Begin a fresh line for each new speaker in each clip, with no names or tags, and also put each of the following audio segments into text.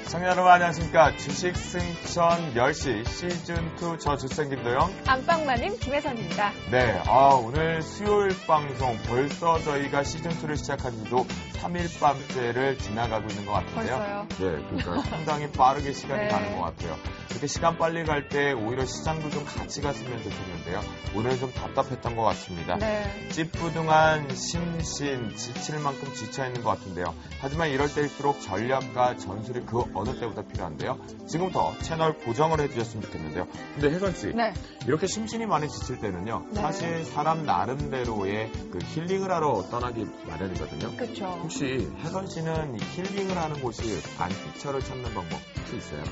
시청자 여러분 안녕하십니까. 주식 승천 10시 시즌2 저 주생 김도영
안방마님 김혜선입니다.
네, 오늘 수요일 방송 벌써 저희가 시즌2를 시작한 지도 3일 밤째를 지나가고 있는 것 같은데요.
벌써요?
네, 그러니까 상당히 빠르게 시간이
네.
가는 것 같아요. 이렇게 시간 빨리 갈 때 오히려 시장도 좀 같이 갔으면 좋겠는데요. 오늘은 좀 답답했던 것 같습니다.
네.
찌뿌둥한 심신, 지칠 만큼 지쳐있는 것 같은데요. 하지만 이럴 때일수록 전략과 전술이 그 어느 때보다 필요한데요. 지금부터 채널 고정을 해주셨으면 좋겠는데요. 근데 혜선씨,
네.
이렇게 심신이 많이 지칠 때는요.
네.
사실 사람 나름대로의 그 힐링을 하러 떠나기 마련이거든요.
그렇죠.
혹시 혜선씨는 힐링을 하는 곳이 안티처를 찾는 방법 혹시 있어요?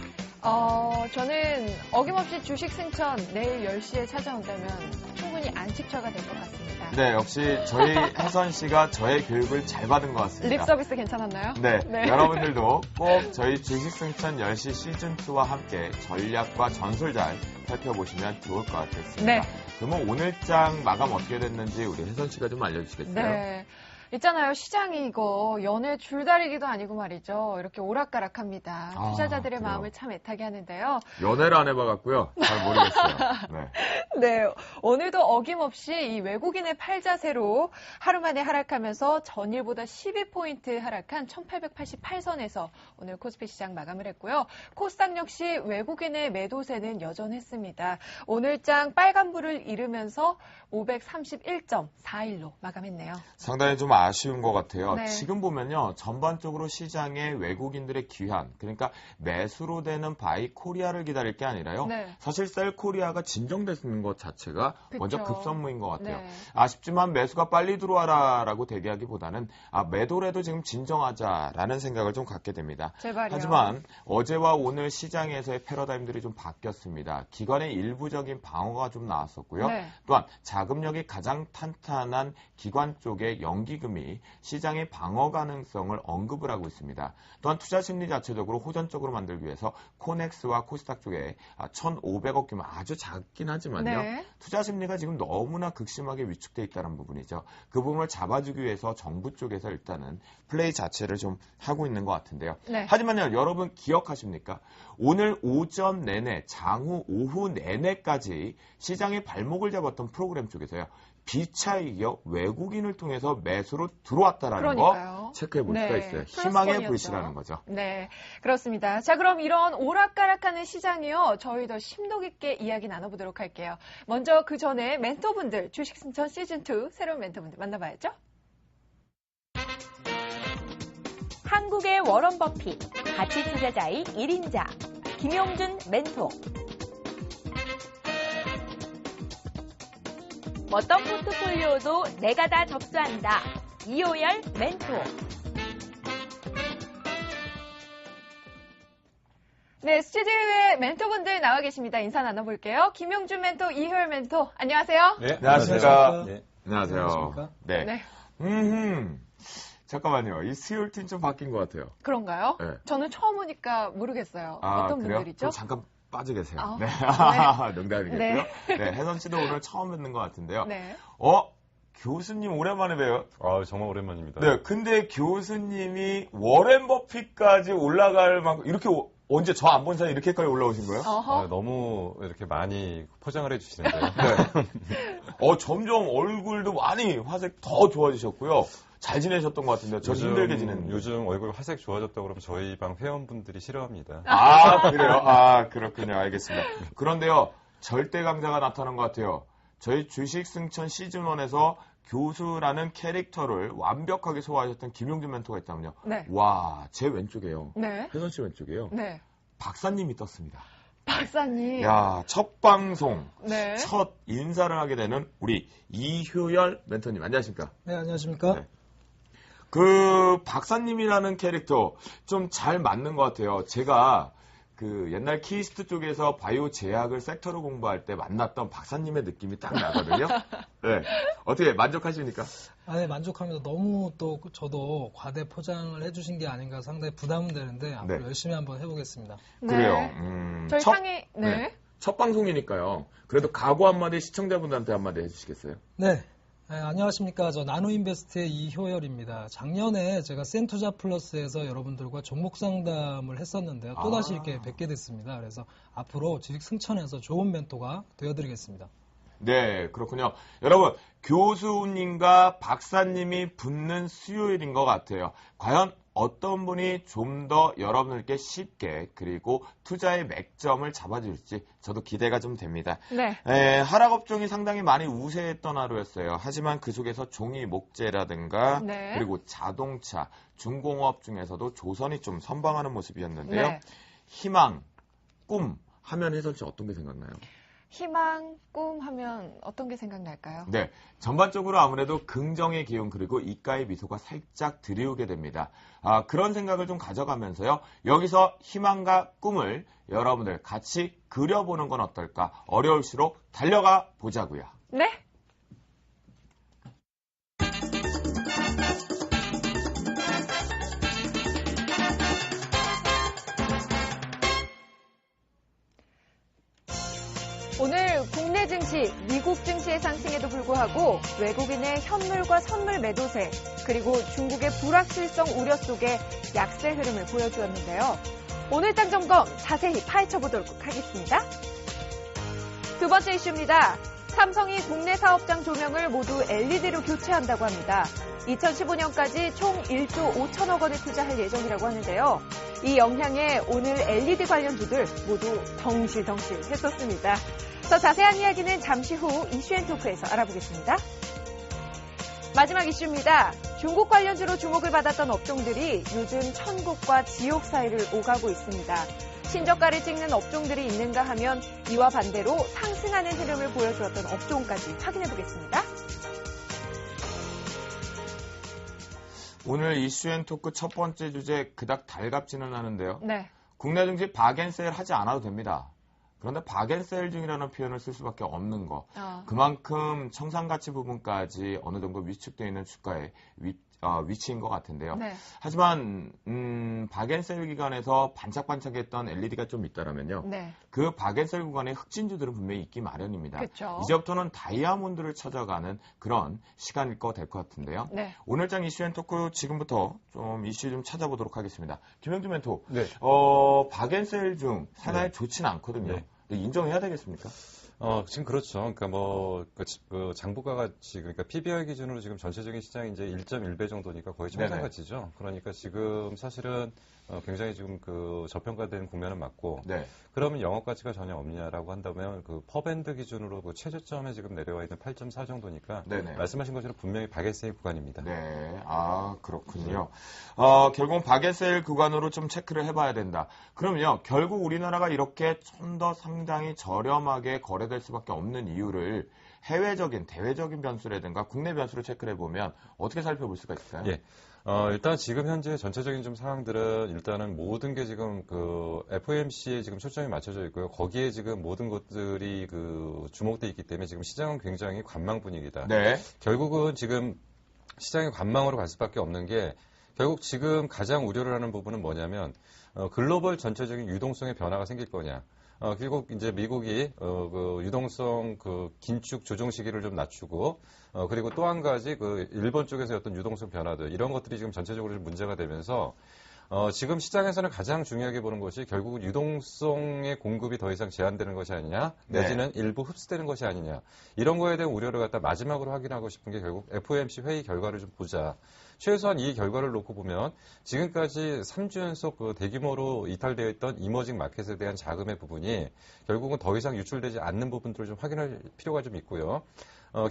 저는 어김없이 주식 승천 내일 10시에 찾아온다면 충분히 안식처가 될 것 같습니다.
네, 역시 저희 혜선씨가 저의 교육을 잘 받은 것 같습니다.
립 서비스 괜찮았나요?
네,
네.
여러분들도 꼭 저희 주식승천 10시 시즌2와 함께 전략과 전술 잘 살펴보시면 좋을 것 같습니다.
네.
그러면 오늘 장 마감 어떻게 됐는지 우리 혜선씨가 좀 알려주시겠어요?
네. 있잖아요. 시장이 이거 연애 줄다리기도 아니고 말이죠. 이렇게 오락가락합니다. 투자자들의
그래요?
마음을 참 애타게 하는데요.
연애를 안 해봐갖고요. 잘 모르겠어요. 네.
네, 오늘도 어김없이 이 외국인의 팔자세로 하루 만에 하락하면서 전일보다 12포인트 하락한 1888선에서 오늘 코스피 시장 마감을 했고요. 코스닥 역시 외국인의 매도세는 여전했습니다. 오늘 장 빨간불을 이루면서 531.41로 마감했네요.
상당히 좀 아쉬운 것 같아요.
네.
지금 보면요. 전반적으로 시장에 외국인들의 귀환, 그러니까 매수로 되는 바이 코리아를 기다릴 게 아니라요.
네.
사실 셀 코리아가 진정되는 것 자체가
그쵸.
먼저 급선무인 것 같아요.
네.
아쉽지만 매수가 빨리 들어와라라고 대기하기보다는 매도라도 지금 진정하자라는 생각을 좀 갖게 됩니다.
제발요.
하지만 어제와 오늘 시장에서의 패러다임들이 좀 바뀌었습니다. 기관의 일부적인 방어가 좀 나왔었고요.
네.
또한 자금력이 가장 탄탄한 기관 쪽의 연기금이 시장의 방어 가능성을 언급을 하고 있습니다. 또한 투자 심리 자체적으로 호전적으로 만들기 위해서 코넥스와 코스닥 쪽에 1,500억 규모 아주 작긴 하지만요.
네.
투자 심리가 지금 너무나 극심하게 위축돼 있다는 부분이죠. 그 부분을 잡아주기 위해서 정부 쪽에서 일단은 플레이 자체를 좀 하고 있는 것 같은데요.
네.
하지만요, 여러분 기억하십니까? 오늘 오전 내내, 장후 오후 내내까지 시장의 발목을 잡았던 프로그램 쪽에서요. 비차익이요, 외국인을 통해서 매수로 들어왔다라는
그러니까요.
거 체크해 볼 수가
네,
있어요. 희망의
플러스권이었죠.
불씨라는 거죠.
네, 그렇습니다. 자, 그럼 이런 오락가락하는 시장이요. 저희 더 심도 깊게 이야기 나눠보도록 할게요. 먼저 그 전에 멘토분들, 주식승천 시즌2 새로운 멘토분들 만나봐야죠.
한국의 워런 버핏, 가치 투자자의 1인자, 김용준 멘토. 어떤 포트폴리오도 내가 다 접수한다. 이호열 멘토.
네, 스튜디오에 멘토분들 나와 계십니다. 인사 나눠볼게요. 김용준 멘토, 이효열 멘토, 안녕하세요.
네, 안녕하십니까.
네.
안녕하세요.
안녕하십니까?
네.
네.
잠깐만요. 이 수요일팀 좀 바뀐 것 같아요.
그런가요?
네.
저는 처음 오니까 모르겠어요. 어떤
그래요?
분들이죠?
그럼 잠깐 빠져 계세요.
아,
네.
네.
농담이겠고요.
네.
네. 혜선 씨도 오늘 처음 뵙는 것 같은데요.
네.
교수님 오랜만에 봬요.
정말 오랜만입니다.
네. 근데 교수님이 워렌 버핏까지 올라갈 만큼 이렇게 언제 저 안 본 사이 이렇게까지 올라오신 거예요?
어허.
너무 이렇게 많이 포장을 해주시는데요.
네. 점점 얼굴도 많이 화색 더 좋아지셨고요. 잘 지내셨던 것 같은데요. 저 힘들게 지냈는데.
요즘 얼굴 화색 좋아졌다고 그러면 저희 방 회원분들이 싫어합니다.
그래요? 그렇군요. 알겠습니다. 그런데요, 절대 강자가 나타난 것 같아요. 저희 주식 승천 시즌1에서 교수라는 캐릭터를 완벽하게 소화하셨던 김용준 멘토가 있다면요.
네.
와, 제 왼쪽에요.
네.
혜선 씨 왼쪽에요.
네.
박사님이 떴습니다.
박사님.
야, 첫 방송,
네.
첫 인사를 하게 되는 우리 이효열 멘토님. 안녕하십니까?
네, 안녕하십니까?
네. 그 박사님이라는 캐릭터 좀 잘 맞는 것 같아요. 제가 그 옛날 키스트 쪽에서 바이오 제약을 섹터로 공부할 때 만났던 박사님의 느낌이 딱 나거든요. 네. 어떻게 만족하십니까?
네, 만족합니다. 너무 또 저도 과대 포장을 해주신 게 아닌가 상당히 부담되는데 앞으로
네.
열심히 한번 해보겠습니다.
네.
그래요.
저희
첫-
상의, 네.
첫 방송이니까요. 그래도 각오 한마디 시청자분들한테 한마디 해주시겠어요?
네. 안녕하십니까. 저 나노인베스트의 이효열입니다. 작년에 제가 센투자 플러스에서 여러분들과 종목 상담을 했었는데요. 또다시 이렇게 뵙게 됐습니다. 그래서 앞으로 주식 승천해서 좋은 멘토가 되어드리겠습니다.
네, 그렇군요. 여러분, 교수님과 박사님이 붙는 수요일인 것 같아요. 과연 어떤 분이 좀 더 여러분들께 쉽게 그리고 투자의 맥점을 잡아줄지 저도 기대가 좀 됩니다.
네.
하락업종이 상당히 많이 우세했던 하루였어요. 하지만 그 속에서 종이 목재라든가
네.
그리고 자동차, 중공업 중에서도 조선이 좀 선방하는 모습이었는데요.
네.
희망, 꿈 하면 혜선 씨 어떤 게 생각나요?
희망, 꿈 하면 어떤 게 생각날까요?
네, 전반적으로 아무래도 긍정의 기운 그리고 입가의 미소가 살짝 드리우게 됩니다. 그런 생각을 좀 가져가면서요. 여기서 희망과 꿈을 여러분들 같이 그려보는 건 어떨까? 어려울수록 달려가 보자고요.
네. 오늘 국내 증시, 미국 증시의 상승에도 불구하고 외국인의 현물과 선물 매도세, 그리고 중국의 불확실성 우려 속에 약세 흐름을 보여주었는데요. 오늘 장 점검 자세히 파헤쳐보도록 하겠습니다. 두 번째 이슈입니다. 삼성이 국내 사업장 조명을 모두 LED로 교체한다고 합니다. 2015년까지 총 1조 5천억 원을 투자할 예정이라고 하는데요. 이 영향에 오늘 LED 관련주들 모두 덩실덩실 했었습니다. 더 자세한 이야기는 잠시 후 이슈앤토크에서 알아보겠습니다. 마지막 이슈입니다. 중국 관련주로 주목을 받았던 업종들이 요즘 천국과 지옥 사이를 오가고 있습니다. 신저가를 찍는 업종들이 있는가 하면 이와 반대로 상승하는 흐름을 보여주었던 업종까지 확인해보겠습니다.
오늘 이슈앤토크 첫 번째 주제 그닥 달갑지는 않은데요.
네.
국내 증시 박앤세일 하지 않아도 됩니다. 그런데 박앤세일 중이라는 표현을 쓸 수밖에 없는 거. 그만큼 청산가치 부분까지 어느 정도 위축되어 있는 주가의 위치인 것 같은데요.
네.
하지만 박앤세일 기간에서 반짝반짝했던 LED가 좀 있다라면요.
네.
그 박앤세일 구간의 흑진주들은 분명히 있기 마련입니다.
그렇죠.
이제부터는 다이아몬드를 찾아가는 그런 시간일 것 될 것 같은데요.
네.
오늘장 이슈앤토크 지금부터 좀 이슈 좀 찾아보도록 하겠습니다. 김영주 멘토,
네.
박앤세일 중 하나에 좋지는 않거든요.
네.
인정해야 되겠습니까?
지금 그렇죠. 그러니까 그 장부가가 그러니까 PBR 기준으로 지금 전체적인 시장이 이제 1.1배 정도니까 거의 청산가치죠. 그러니까 지금 사실은 굉장히 지금 그 저평가된 국면은 맞고,
네.
그러면 영업 가치가 전혀 없냐라고 한다면 그 퍼밴드 기준으로 그 최저점에 지금 내려와 있는 8.4 정도니까
네네.
말씀하신 것처럼 분명히 박앤세일 구간입니다.
네, 그렇군요. 결국 박앤세일 구간으로 좀 체크를 해봐야 된다. 그러면요, 결국 우리나라가 이렇게 좀 더 상당히 저렴하게 거래될 수밖에 없는 이유를 해외적인, 대외적인 변수라든가 국내 변수를 체크를 해보면 어떻게 살펴볼 수가 있을까요?
예. 일단 지금 현재 전체적인 좀 상황들은 일단은 모든 게 지금 그 FOMC에 지금 초점이 맞춰져 있고요. 거기에 지금 모든 것들이 그 주목돼 있기 때문에 지금 시장은 굉장히 관망 분위기다.
네.
결국은 지금 시장이 관망으로 갈 수밖에 없는 게 결국 지금 가장 우려를 하는 부분은 뭐냐면 글로벌 전체적인 유동성의 변화가 생길 거냐. 그리고 이제 미국이 그 유동성 그 긴축 조정 시기를 좀 낮추고 그리고 또 한 가지 그 일본 쪽에서 어떤 유동성 변화들 이런 것들이 지금 전체적으로 좀 문제가 되면서 지금 시장에서는 가장 중요하게 보는 것이 결국은 유동성의 공급이 더 이상 제한되는 것이 아니냐 내지는 일부 흡수되는 것이 아니냐 이런 거에 대한 우려를 갖다 마지막으로 확인하고 싶은 게 결국 FOMC 회의 결과를 좀 보자. 최소한 이 결과를 놓고 보면 지금까지 3주 연속 그 대규모로 이탈되어 있던 이머징 마켓에 대한 자금의 부분이 결국은 더 이상 유출되지 않는 부분들을 좀 확인할 필요가 좀 있고요.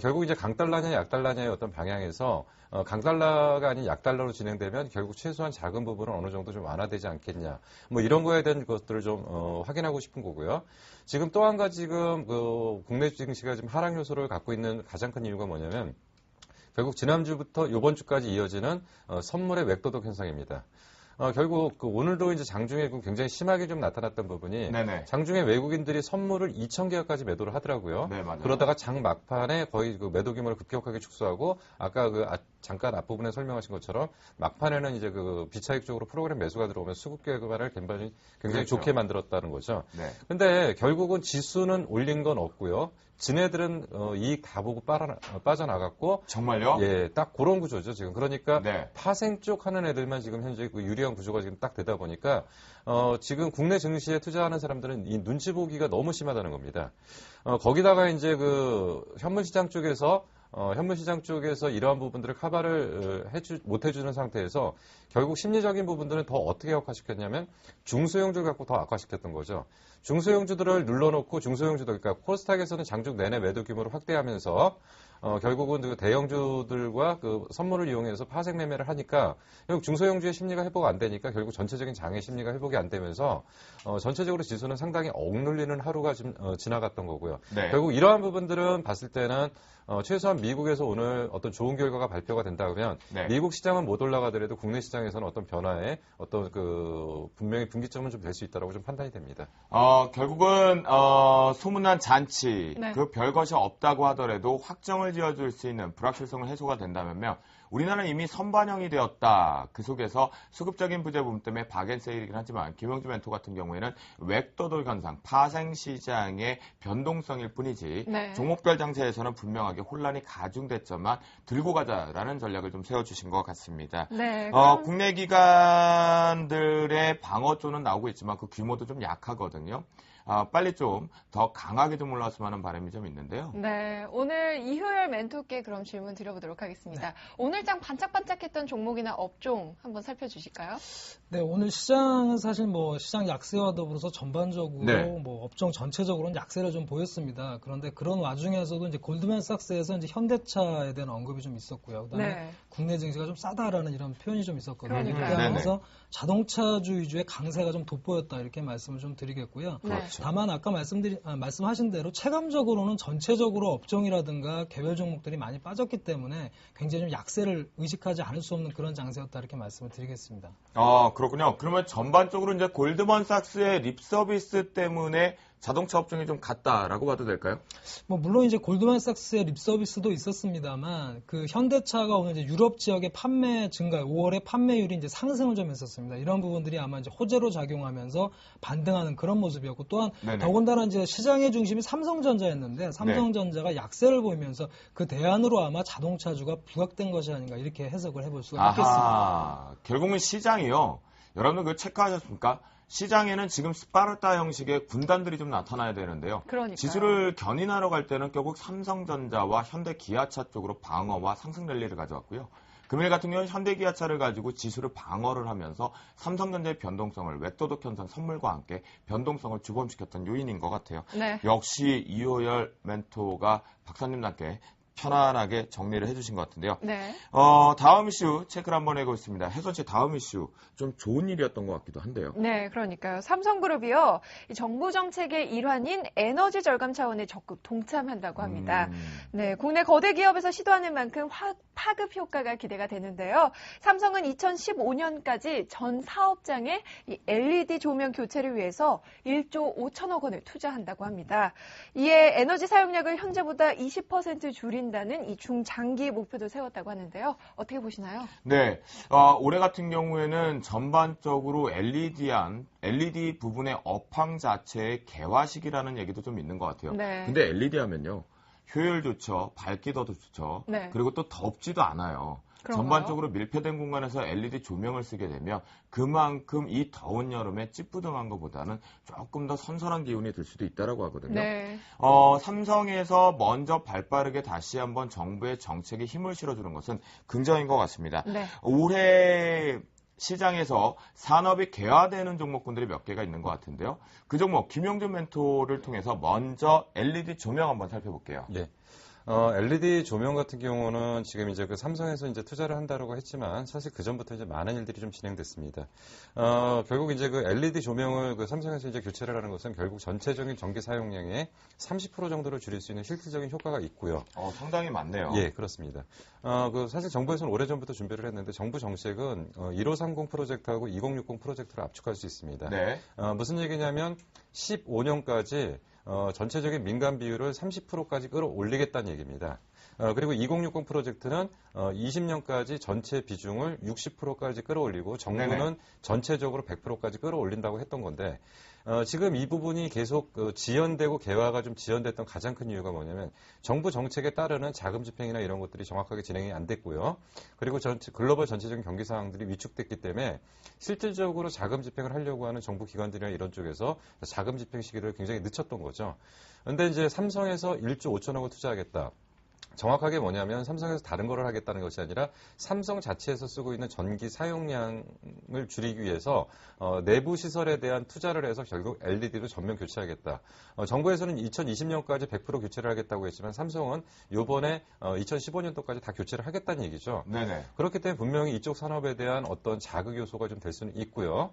결국 이제 강달러냐 약달러냐의 어떤 방향에서 강달러가 아닌 약달러로 진행되면 결국 최소한 자금 부분은 어느 정도 좀 완화되지 않겠냐. 뭐 이런 거에 대한 것들을 좀 확인하고 싶은 거고요. 지금 또 한 가지 지금 그 국내 증시가 지금 하락 요소를 갖고 있는 가장 큰 이유가 뭐냐면 결국 지난주부터 이번 주까지 이어지는 선물의 맥도덕 현상입니다. 결국 오늘도 이제 장중에 굉장히 심하게 좀 나타났던 부분이
네네.
장중에 외국인들이 선물을 2,000개까지 매도를 하더라고요.
네, 맞아요.
그러다가 장 막판에 거의 그 매도 규모를 급격하게 축소하고 아까 잠깐 앞부분에 설명하신 것처럼 막판에는 이제 그 비차익 쪽으로 프로그램 매수가 들어오면 수급 결과를 굉장히
그렇죠.
좋게 만들었다는 거죠.
네.
근데 결국은 지수는 올린 건 없고요. 지네들은 이익 다 보고 빠져나갔고
정말요?
예, 딱 그런 구조죠, 지금. 그러니까
네.
파생 쪽 하는 애들만 지금 현재 그 유리한 구조가 지금 딱 되다 보니까 지금 국내 증시에 투자하는 사람들은 이 눈치 보기가 너무 심하다는 겁니다. 거기다가 이제 그 현물시장 쪽에서 이러한 부분들을 커버를 못 해주는 상태에서 결국 심리적인 부분들은 더 어떻게 악화시켰냐면 중소형주를 갖고 더 악화시켰던 거죠. 중소형주들을 눌러놓고 중소형주들, 그러니까 코스닥에서는 장중 내내 매도 규모를 확대하면서 결국은 그 대형주들과 그 선물을 이용해서 파생 매매를 하니까 결국 중소형주의 심리가 회복 안 되니까 결국 전체적인 장의 심리가 회복이 안 되면서 전체적으로 지수는 상당히 억눌리는 하루가 지나갔던 거고요.
네.
결국 이러한 부분들은 봤을 때는 최소한 미국에서 오늘 어떤 좋은 결과가 발표가 된다 그러면
네.
미국 시장은 못 올라가더라도 국내 시장에서는 어떤 변화에 어떤 분명히 분기점은 좀 될 수 있다라고 좀 판단이 됩니다.
결국은 소문난 잔치
네.
그 별것이 없다고 하더라도 확정을 지어줄 수 있는 불확실성을 해소가 된다면요. 우리나라는 이미 선반영이 되었다. 그 속에서 수급적인 부재 부분 때문에 박앤세일이긴 하지만 김영주 멘토 같은 경우에는 웹도돌 현상, 파생 시장의 변동성일 뿐이지
네.
종목별 장세에서는 분명하게 혼란이 가중됐지만 들고 가자라는 전략을 좀 세워주신 것 같습니다.
네.
국내 기관들의 방어조는 나오고 있지만 그 규모도 좀 약하거든요. 빨리 좀 더 강하게 좀 올라왔으면 하는 바람이 좀 있는데요.
네, 오늘 이효열 멘토께 그럼 질문 드려보도록 하겠습니다.
네.
오늘 장 반짝반짝했던 종목이나 업종 한번 살펴주실까요?
네, 오늘 시장은 사실 시장 약세와 더불어서 전반적으로
네.
업종 전체적으로는 약세를 좀 보였습니다. 그런데 그런 와중에서도 이제 골드만삭스에서 이제 현대차에 대한 언급이 좀 있었고요. 그다음에
네.
국내 증시가 좀 싸다라는 이런 표현이 좀 있었거든요.
그러니까요.
그렇게 하면서
네네.
자동차주 위주의 강세가 좀 돋보였다 이렇게 말씀을 좀 드리겠고요.
네.
그렇죠.
다만 아까 말씀하신 대로 체감적으로는 전체적으로 업종이라든가 개별 종목들이 많이 빠졌기 때문에 굉장히 좀 약세를 의식하지 않을 수 없는 그런 장세였다 이렇게 말씀을 드리겠습니다.
그렇군요. 그러면 전반적으로 이제 골드만삭스의 립서비스 때문에 자동차 업종이 좀 갔다라고 봐도 될까요?
물론 이제 골드만삭스의 립서비스도 있었습니다만 그 현대차가 오늘 이제 유럽 지역의 판매 증가, 5월에 판매율이 이제 상승을 좀 했었습니다. 이런 부분들이 아마 이제 호재로 작용하면서 반등하는 그런 모습이었고 또한
네네.
더군다나 이제 시장의 중심이 삼성전자였는데 삼성전자가 약세를 보이면서 그 대안으로 아마 자동차주가 부각된 것이 아닌가 이렇게 해석을 해볼 수가 있겠습니다.
결국은 시장이요. 여러분들 그거 체크하셨습니까? 시장에는 지금 스파르타 형식의 군단들이 좀 나타나야 되는데요.
그러니까요.
지수를 견인하러 갈 때는 결국 삼성전자와 현대기아차 쪽으로 방어와 상승 랠리를 가져왔고요. 금일 같은 경우는 현대기아차를 가지고 지수를 방어를 하면서 삼성전자의 변동성을 웹도덕 현상 선물과 함께 변동성을 주범시켰던 요인인 것 같아요.
네.
역시 이효열 멘토가 박사님답게 편안하게 정리를 해주신 것 같은데요.
네.
다음 이슈 체크를 한번 해보겠습니다. 혜선 씨 다음 이슈 좀 좋은 일이었던 것 같기도 한데요.
네, 그러니까요. 삼성그룹이요. 이 정부 정책의 일환인 에너지 절감 차원에 적극 동참한다고 합니다. 네, 국내 거대 기업에서 시도하는 만큼 파급 효과가 기대가 되는데요. 삼성은 2015년까지 전 사업장에 이 LED 조명 교체를 위해서 1조 5천억 원을 투자한다고 합니다. 이에 에너지 사용량을 현재보다 20% 줄인다는 이 중장기 목표도 세웠다고 하는데요. 어떻게 보시나요?
네, 올해 같은 경우에는 전반적으로 LED 부분의 업황 자체의 개화식이라는 얘기도 좀 있는 것 같아요.
네.
근데 LED 하면요. 효율 좋죠. 밝기도 좋죠.
네.
그리고 또 덥지도 않아요.
그런가요?
전반적으로 밀폐된 공간에서 LED 조명을 쓰게 되면 그만큼 이 더운 여름에 찌뿌둥한 것보다는 조금 더 선선한 기운이 들 수도 있다고 하거든요.
네.
삼성에서 먼저 발빠르게 다시 한번 정부의 정책에 힘을 실어주는 것은 긍정인 것 같습니다.
네.
올해 시장에서 산업이 개화되는 종목군들이 몇 개가 있는 것 같은데요. 그 종목 김용준 멘토를 통해서 먼저 LED 조명 한번 살펴볼게요.
네. LED 조명 같은 경우는 지금 이제 그 삼성에서 이제 투자를 한다라고 했지만 사실 그 전부터 이제 많은 일들이 좀 진행됐습니다. 결국 이제 그 LED 조명을 그 삼성에서 이제 교체를 하는 것은 결국 전체적인 전기 사용량의 30% 정도를 줄일 수 있는 실질적인 효과가 있고요.
상당히 많네요.
예, 그렇습니다. 그 사실 정부에서는 오래전부터 준비를 했는데 정부 정책은 1530 프로젝트하고 2060 프로젝트를 압축할 수 있습니다.
네.
무슨 얘기냐면 15년까지 전체적인 민간 비율을 30%까지 끌어올리겠다는 얘기입니다. 그리고 2060 프로젝트는 20년까지 전체 비중을 60%까지 끌어올리고 정부는
네네.
전체적으로 100%까지 끌어올린다고 했던 건데 지금 이 부분이 계속 지연되고 개화가 좀 지연됐던 가장 큰 이유가 뭐냐면 정부 정책에 따르는 자금 집행이나 이런 것들이 정확하게 진행이 안 됐고요. 그리고 글로벌 전체적인 경기 상황들이 위축됐기 때문에 실질적으로 자금 집행을 하려고 하는 정부 기관들이나 이런 쪽에서 자금 집행 시기를 굉장히 늦췄던 거죠. 그런데 이제 삼성에서 1조 5천억을 투자하겠다. 정확하게 뭐냐면 삼성에서 다른 거를 하겠다는 것이 아니라 삼성 자체에서 쓰고 있는 전기 사용량을 줄이기 위해서 내부 시설에 대한 투자를 해서 결국 LED로 전면 교체하겠다. 정부에서는 2020년까지 100% 교체를 하겠다고 했지만 삼성은 이번에 2015년도까지 다 교체를 하겠다는 얘기죠.
네네.
그렇기 때문에 분명히 이쪽 산업에 대한 어떤 자극 요소가 좀 될 수는 있고요.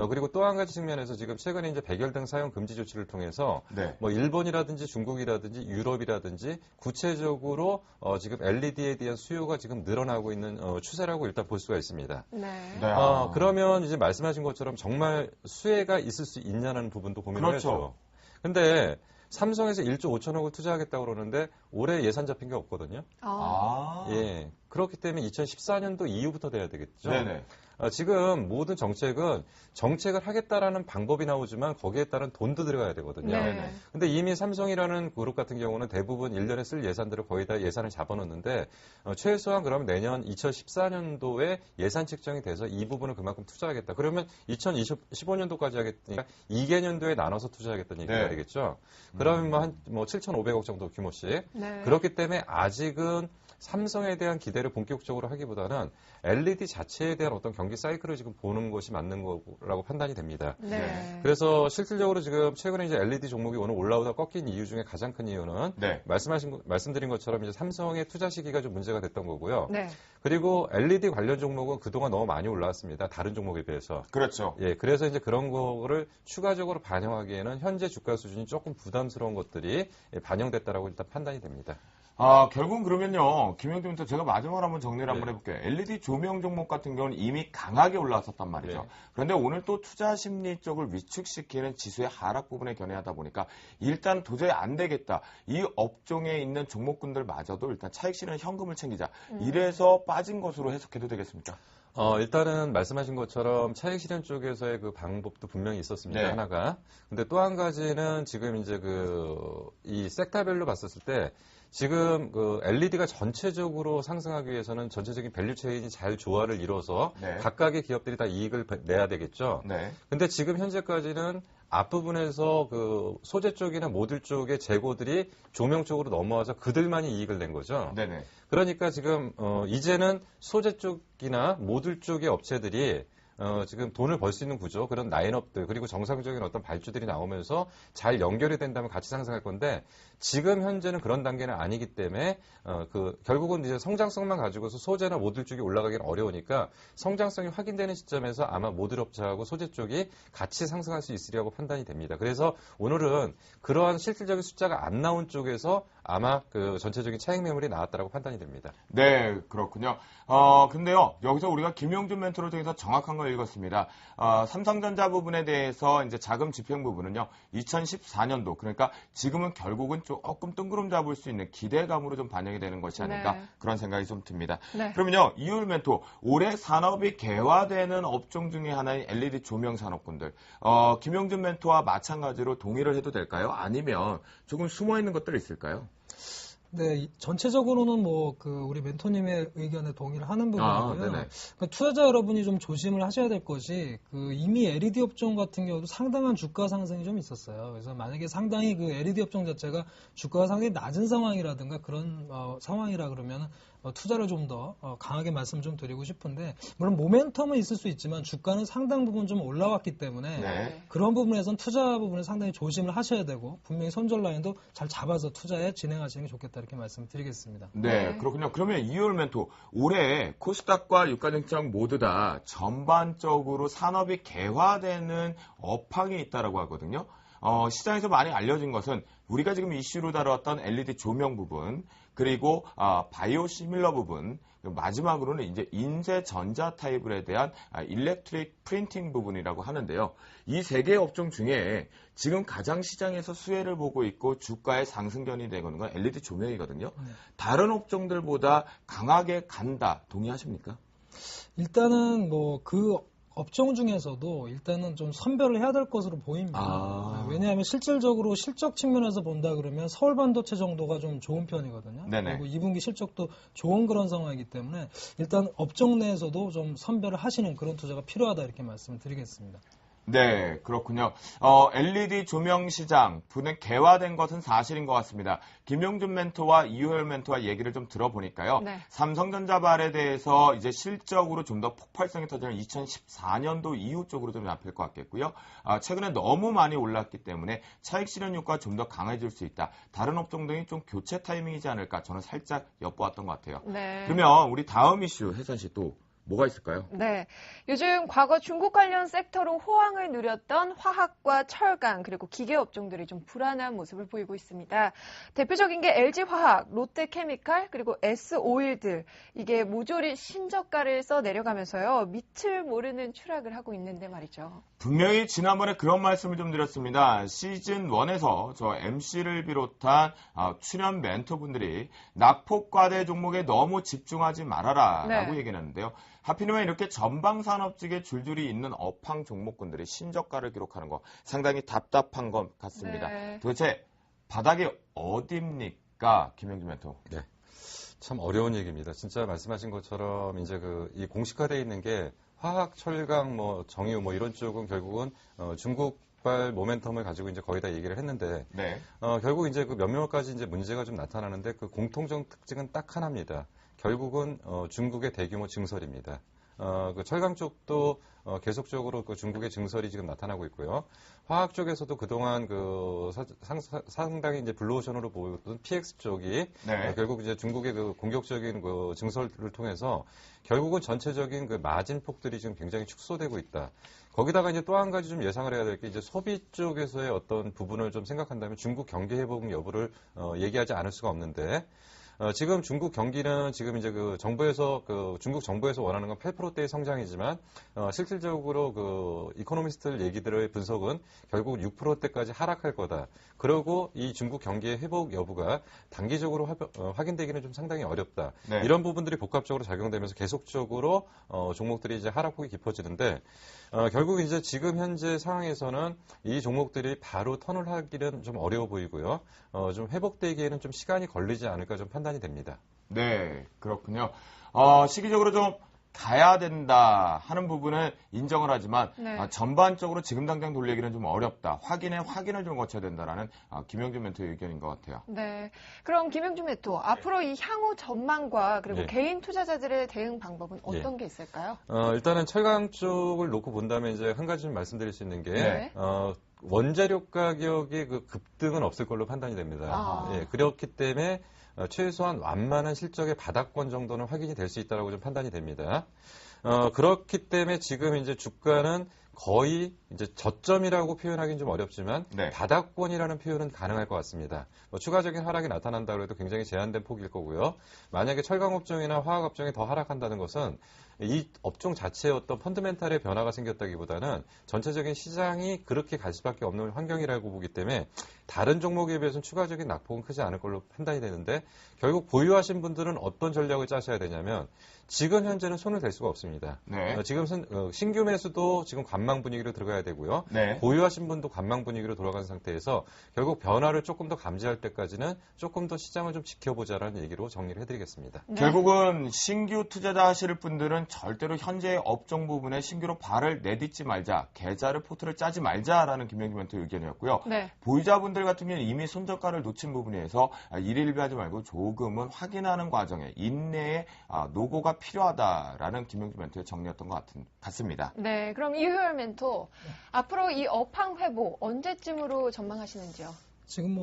그리고 또 한 가지 측면에서 지금 최근에 이제 백열등 사용 금지 조치를 통해서
네.
뭐 일본이라든지 중국이라든지 유럽이라든지 구체적으로 지금 LED에 대한 수요가 지금 늘어나고 있는 추세라고 일단 볼 수가 있습니다.
네.
네.
그러면 이제 말씀하신 것처럼 정말 수혜가 있을 수 있냐는 부분도 고민을
그렇죠.
했죠. 근데 삼성에서 1조 5천억을 투자하겠다고 그러는데 올해 예산 잡힌 게 없거든요. 예. 그렇기 때문에 2014년도 이후부터 돼야 되겠죠.
네네.
지금 모든 정책을 하겠다라는 방법이 나오지만 거기에 따른 돈도 들어가야 되거든요.
네.
근데 이미 삼성이라는 그룹 같은 경우는 대부분 1년에 쓸 예산들을 거의 다 예산을 잡아놓는데 최소한 그러면 내년 2014년도에 예산 책정이 돼서 이 부분을 그만큼 투자하겠다. 그러면 2015년도까지 하겠으니까 2개년도에 나눠서 투자하겠다는 얘기가
네.
되겠죠. 그러면 한 7,500억 정도 규모씩.
네.
그렇기 때문에 아직은 삼성에 대한 기대를 본격적으로 하기보다는 LED 자체에 대한 어떤 경기 사이클을 지금 보는 것이 맞는 거라고 판단이 됩니다.
네.
그래서 실질적으로 지금 최근에 이제 LED 종목이 오늘 올라오다 꺾인 이유 중에 가장 큰 이유는
네.
말씀드린 것처럼 이제 삼성의 투자 시기가 좀 문제가 됐던 거고요.
네.
그리고 LED 관련 종목은 그동안 너무 많이 올라왔습니다. 다른 종목에 비해서.
그렇죠.
예, 그래서 이제 그런 거를 추가적으로 반영하기에는 현재 주가 수준이 조금 부담스러운 것들이 반영됐다라고 일단 판단이 됩니다.
결국은 그러면요, 김영준 멘토 제가 마지막으로 한번 정리를 한번 해볼게요. LED 조명 종목 같은 경우는 이미 강하게 올라왔었단 말이죠.
네.
그런데 오늘 또 투자 심리 쪽을 위축시키는 지수의 하락 부분에 견해하다 보니까 일단 도저히 안 되겠다. 이 업종에 있는 종목군들마저도 일단 차익 실현 현금을 챙기자. 이래서 빠진 것으로 해석해도 되겠습니까?
일단은 말씀하신 것처럼 차익 실현 쪽에서의 그 방법도 분명히 있었습니다.
네.
하나가. 근데 또 한 가지는 지금 이제 이 섹터별로 봤었을 때 지금 LED가 전체적으로 상승하기 위해서는 전체적인 밸류 체인이 잘 조화를 이뤄서
네.
각각의 기업들이 다 이익을 내야 되겠죠.
네.
근데 지금 현재까지는 앞부분에서 그 소재 쪽이나 모듈 쪽의 재고들이 조명 쪽으로 넘어와서 그들만이 이익을 낸 거죠.
네네.
그러니까 지금 이제는 소재 쪽이나 모듈 쪽의 업체들이 지금 돈을 벌 수 있는 구조, 그런 라인업들, 그리고 정상적인 어떤 발주들이 나오면서 잘 연결이 된다면 같이 상승할 건데, 지금 현재는 그런 단계는 아니기 때문에, 결국은 이제 성장성만 가지고서 소재나 모듈 쪽이 올라가기는 어려우니까, 성장성이 확인되는 시점에서 아마 모듈 업체하고 소재 쪽이 같이 상승할 수 있으리라고 판단이 됩니다. 그래서 오늘은 그러한 실질적인 숫자가 안 나온 쪽에서 아마 그 전체적인 차익 매물이 나왔다라고 판단이 됩니다.
네, 그렇군요. 근데요, 여기서 우리가 김용준 멘토를 통해서 정확한 걸 읽었습니다. 삼성전자 부분에 대해서 이제 자금 집행 부분은요, 2014년도, 그러니까 지금은 결국은 조금 뜬구름 잡을 수 있는 기대감으로 좀 반영이 되는 것이 아닌가,
네.
그런 생각이 좀 듭니다.
네.
그러면요, 이율 멘토, 올해 산업이 개화되는 업종 중에 하나인 LED 조명 산업군들, 김용준 멘토와 마찬가지로 동의를 해도 될까요? 아니면 조금 숨어 있는 것들이 있을까요?
네, 전체적으로는 우리 멘토님의 의견에 동의를 하는 부분이고요.
네네.
그러니까 투자자 여러분이 좀 조심을 하셔야 될 것이, 이미 LED 업종 같은 경우도 상당한 주가 상승이 좀 있었어요. 그래서 만약에 상당히 그 LED 업종 자체가 주가가 상당히 낮은 상황이라든가 그런 상황이라 그러면 투자를 좀 더 강하게 말씀 좀 드리고 싶은데, 물론 모멘텀은 있을 수 있지만 주가는 상당 부분 좀 올라왔기 때문에
네.
그런 부분에선 투자 부분에 상당히 조심을 하셔야 되고, 분명히 손절 라인도 잘 잡아서 투자에 진행하시는 게 좋겠다 이렇게 말씀드리겠습니다.
네, 그렇군요. 그러면 이율 멘토, 올해 코스닥과 유가증권 모두 다 전반적으로 산업이 개화되는 업황이 있다라고 하거든요. 시장에서 많이 알려진 것은 우리가 지금 이슈로 다뤘던 LED 조명 부분, 그리고 바이오 시밀러 부분, 마지막으로는 이제 인쇄 전자 타입에 대한 일렉트릭 프린팅 부분이라고 하는데요. 이 세 개의 업종 중에 지금 가장 시장에서 수혜를 보고 있고 주가의 상승견이 되는 건 LED 조명이거든요. 다른 업종들보다 강하게 간다. 동의하십니까?
일단은 뭐 그 업종 중에서도 일단은 좀 선별을 해야 될 것으로 보입니다. 왜냐하면 실질적으로 실적 측면에서 본다 그러면 서울 반도체 정도가 좀 좋은 편이거든요.
네네.
그리고 2분기 실적도 좋은 그런 상황이기 때문에 일단 업종 내에서도 좀 선별을 하시는 그런 투자가 필요하다 이렇게 말씀을 드리겠습니다.
네, 그렇군요. LED 조명 시장 분은 개화된 것은 사실인 것 같습니다. 김용준 멘토와 이효열 멘토와 얘기를 좀 들어보니까요.
네.
삼성전자발에 대해서 이제 실적으로 좀 더 폭발성이 터지는 2014년도 이후 쪽으로 좀 잡힐 것 같겠고요. 최근에 너무 많이 올랐기 때문에 차익 실현 효과가 좀 더 강해질 수 있다. 다른 업종 등이 좀 교체 타이밍이지 않을까 저는 살짝 엿보았던 것 같아요.
네.
그러면 우리 다음 이슈 혜선 씨 또 뭐가 있을까요?
네. 요즘 과거 중국 관련 섹터로 호황을 누렸던 화학과 철강 그리고 기계 업종들이 좀 불안한 모습을 보이고 있습니다. 대표적인 게 LG화학, 롯데케미칼 그리고 S오일들 이게 모조리 신저가를 써 내려가면서요. 밑을 모르는 추락을 하고 있는데 말이죠.
분명히 지난번에 그런 말씀을 좀 드렸습니다. 시즌 1에서 저 MC를 비롯한 출연 멘토분들이 낙폭과대 종목에 너무 집중하지 말아라 라고
네.
얘기했는데요. 하필이면 이렇게 전방산업직에 줄줄이 있는 업황 종목군들이 신저가를 기록하는 거 상당히 답답한 것 같습니다.
네.
도대체 바닥이 어딥니까? 김영준 멘토.
네. 참 어려운 얘기입니다. 진짜 말씀하신 것처럼 이제 이 공식화되어 있는 게 화학, 철강, 정유 이런 쪽은 결국은 중국발 모멘텀을 가지고 이제 거의 다 얘기를 했는데
네.
결국 이제 그 몇몇 가지 이제 문제가 좀 나타나는데 그 공통적 특징은 딱 하나입니다. 결국은 중국의 대규모 증설입니다. 그 철강 쪽도 계속적으로 그 중국의 증설이 지금 나타나고 있고요. 화학 쪽에서도 그동안 상당히 이제 블루오션으로 보였던 PX 쪽이
네.
결국 이제 중국의 그 공격적인 그 증설을 통해서 결국은 전체적인 그 마진 폭들이 지금 굉장히 축소되고 있다. 거기다가 이제 또 한 가지 좀 예상을 해야 될 게 이제 소비 쪽에서의 어떤 부분을 좀 생각한다면 중국 경기 회복 여부를 얘기하지 않을 수가 없는데 지금 중국 경기는 지금 이제 중국 정부에서 원하는 건 8%대의 성장이지만 실질적으로 그 이코노미스트들 얘기들의 분석은 결국 6%대까지 하락할 거다. 그리고 이 중국 경기의 회복 여부가 단기적으로 확인되기는 좀 상당히 어렵다.
네.
이런 부분들이 복합적으로 작용되면서 계속적으로 종목들이 이제 하락폭이 깊어지는데 결국 이제 지금 현재 상황에서는 이 종목들이 바로 턴을 하기는 좀 어려워 보이고요. 좀 회복되기에는 좀 시간이 걸리지 않을까 좀 판단이 됩니다.
네, 그렇군요. 시기적으로 좀 가야 된다 하는 부분은 인정을 하지만
네.
전반적으로 지금 당장 돌리기는 좀 어렵다. 확인을 좀 거쳐야 된다라는 김영준 멘토의 의견인 것 같아요.
네. 그럼 김영준 멘토, 앞으로 이 향후 전망과 그리고
예.
개인 투자자들의 대응 방법은 어떤 게 있을까요?
일단은 철강 쪽을 놓고 본다면 이제 한 가지 좀 말씀드릴 수 있는 게
네.
원자력 가격의 그 급등은 없을 걸로 판단이 됩니다. 예, 그렇기 때문에 최소한 완만한 실적의 바닥권 정도는 확인이 될 수 있다라고 좀 판단이 됩니다. 그렇기 때문에 지금 이제 주가는 거의 이제 저점이라고 표현하기는 좀 어렵지만
네.
바닥권이라는 표현은 가능할 것 같습니다. 추가적인 하락이 나타난다고 해도 굉장히 제한된 폭일 거고요. 만약에 철강업종이나 화학업종이 더 하락한다는 것은 이 업종 자체의 어떤 펀드멘탈의 변화가 생겼다기보다는 전체적인 시장이 그렇게 갈 수밖에 없는 환경이라고 보기 때문에 다른 종목에 비해서는 추가적인 낙폭은 크지 않을 걸로 판단이 되는데 결국 보유하신 분들은 어떤 전략을 짜셔야 되냐면 지금 현재는 손을 댈 수가 없습니다.
네.
지금 신규 매수도 지금 관망 분위기로 들어가야 되고요.
네.
보유하신 분도 관망 분위기로 돌아간 상태에서 결국 변화를 조금 더 감지할 때까지는 조금 더 시장을 좀 지켜보자라는 얘기로 정리를 해드리겠습니다.
네.
결국은 신규 투자자 하실 분들은 절대로 현재의 업종 부분에 신규로 발을 내딛지 말자, 계좌를 포트를 짜지 말자라는 김영준 멘토의 의견이었고요.
네.
보유자분들 투자자분들 같은 경우는 이미 손절가를 놓친 부분에서 일일비하지 말고 조금은 확인하는 과정에 인내의 노고가 필요하다라는 김영주 멘토의 정리였던 것 같습니다.
네, 그럼 이효열 멘토, 앞으로 이 업황 회복 언제쯤으로 전망하시는지요?
지금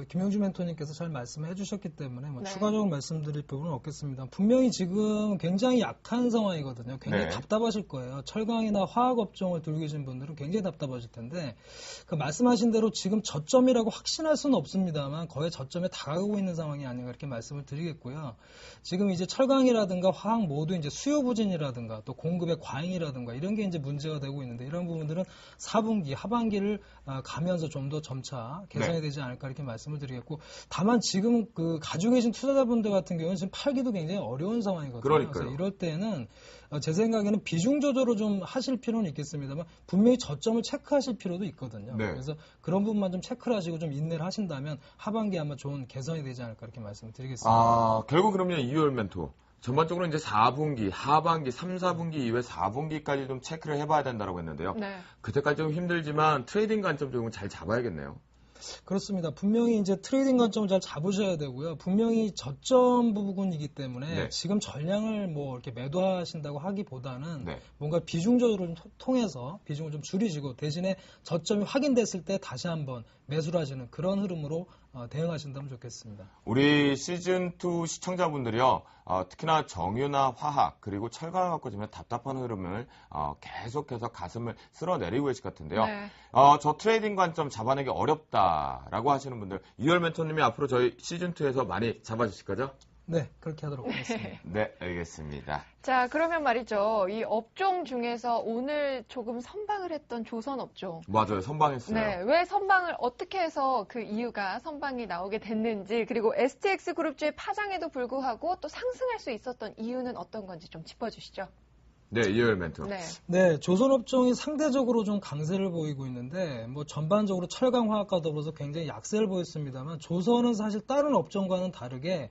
김영주 멘토님께서 잘 말씀해 주셨기 때문에
네.
추가적으로 말씀드릴 부분은 없겠습니다. 분명히 지금 굉장히 약한 상황이거든요. 굉장히
네.
답답하실 거예요. 철강이나 화학업종을 들고 계신 분들은 굉장히 답답하실 텐데, 그 말씀하신 대로 지금 저점이라고 확신할 수는 없습니다만 거의 저점에 다가가고 있는 상황이 아닌가 이렇게 말씀을 드리겠고요. 지금 이제 철강이라든가 화학 모두 이제 수요 부진이라든가 또 공급의 과잉이라든가 이런 게 이제 문제가 되고 있는데, 이런 부분들은 4분기, 하반기를 가면서 좀 더 점차 개선이 되지 않을까 이렇게 말씀을 드리겠고, 다만 지금 가지고 계신 투자자분들 같은 경우는 지금 팔기도 굉장히 어려운 상황이거든요.
그러니까요.
그래서 이럴 때는 제 생각에는 비중 조절을 좀 하실 필요는 있겠습니다만 분명히 저점을 체크하실 필요도 있거든요.
네.
그래서 그런 부분만 좀 체크를 하시고 좀 인내를 하신다면 하반기에 아마 좋은 개선이 되지 않을까 이렇게 말씀을 드리겠습니다.
결국 그러면 이효열 멘토. 전반적으로 이제 4분기, 하반기, 3, 4분기 이후에 4분기까지 좀 체크를 해봐야 된다고 했는데요.
네.
그때까지 좀 힘들지만 트레이딩 관점 조금 잘 잡아야겠네요.
그렇습니다. 분명히 이제 트레이딩 관점을 잘 잡으셔야 되고요. 분명히 저점 부분이기 때문에
네.
지금 전량을 이렇게 매도하신다고 하기보다는
네.
뭔가 비중 조절을 통해서 비중을 좀 줄이시고 대신에 저점이 확인됐을 때 다시 한번 매수를 하시는 그런 흐름으로 대응하신다면 좋겠습니다.
우리 시즌2 시청자분들이요, 특히나 정유나 화학, 그리고 철강을 갖고 지금 답답한 흐름을 계속해서 가슴을 쓸어내리고 계실 것 같은데요.
네.
저 트레이딩 관점 잡아내기 어렵다라고 하시는 분들, 이효열 멘토님이 앞으로 저희 시즌2에서 많이 잡아주실 거죠?
네, 그렇게 하도록 하겠습니다.
네, 알겠습니다.
자, 그러면 말이죠. 이 업종 중에서 오늘 조금 선방을 했던 조선 업종.
맞아요, 선방했어요.
네, 왜 선방을 어떻게 해서 그 이유가 선방이 나오게 됐는지, 그리고 STX 그룹주의 파장에도 불구하고 또 상승할 수 있었던 이유는 어떤 건지 좀 짚어주시죠.
네, 이효열 멘토.
네.
네, 조선업종이 상대적으로 좀 강세를 보이고 있는데, 전반적으로 철강화학과 더불어서 굉장히 약세를 보였습니다만, 조선은 사실 다른 업종과는 다르게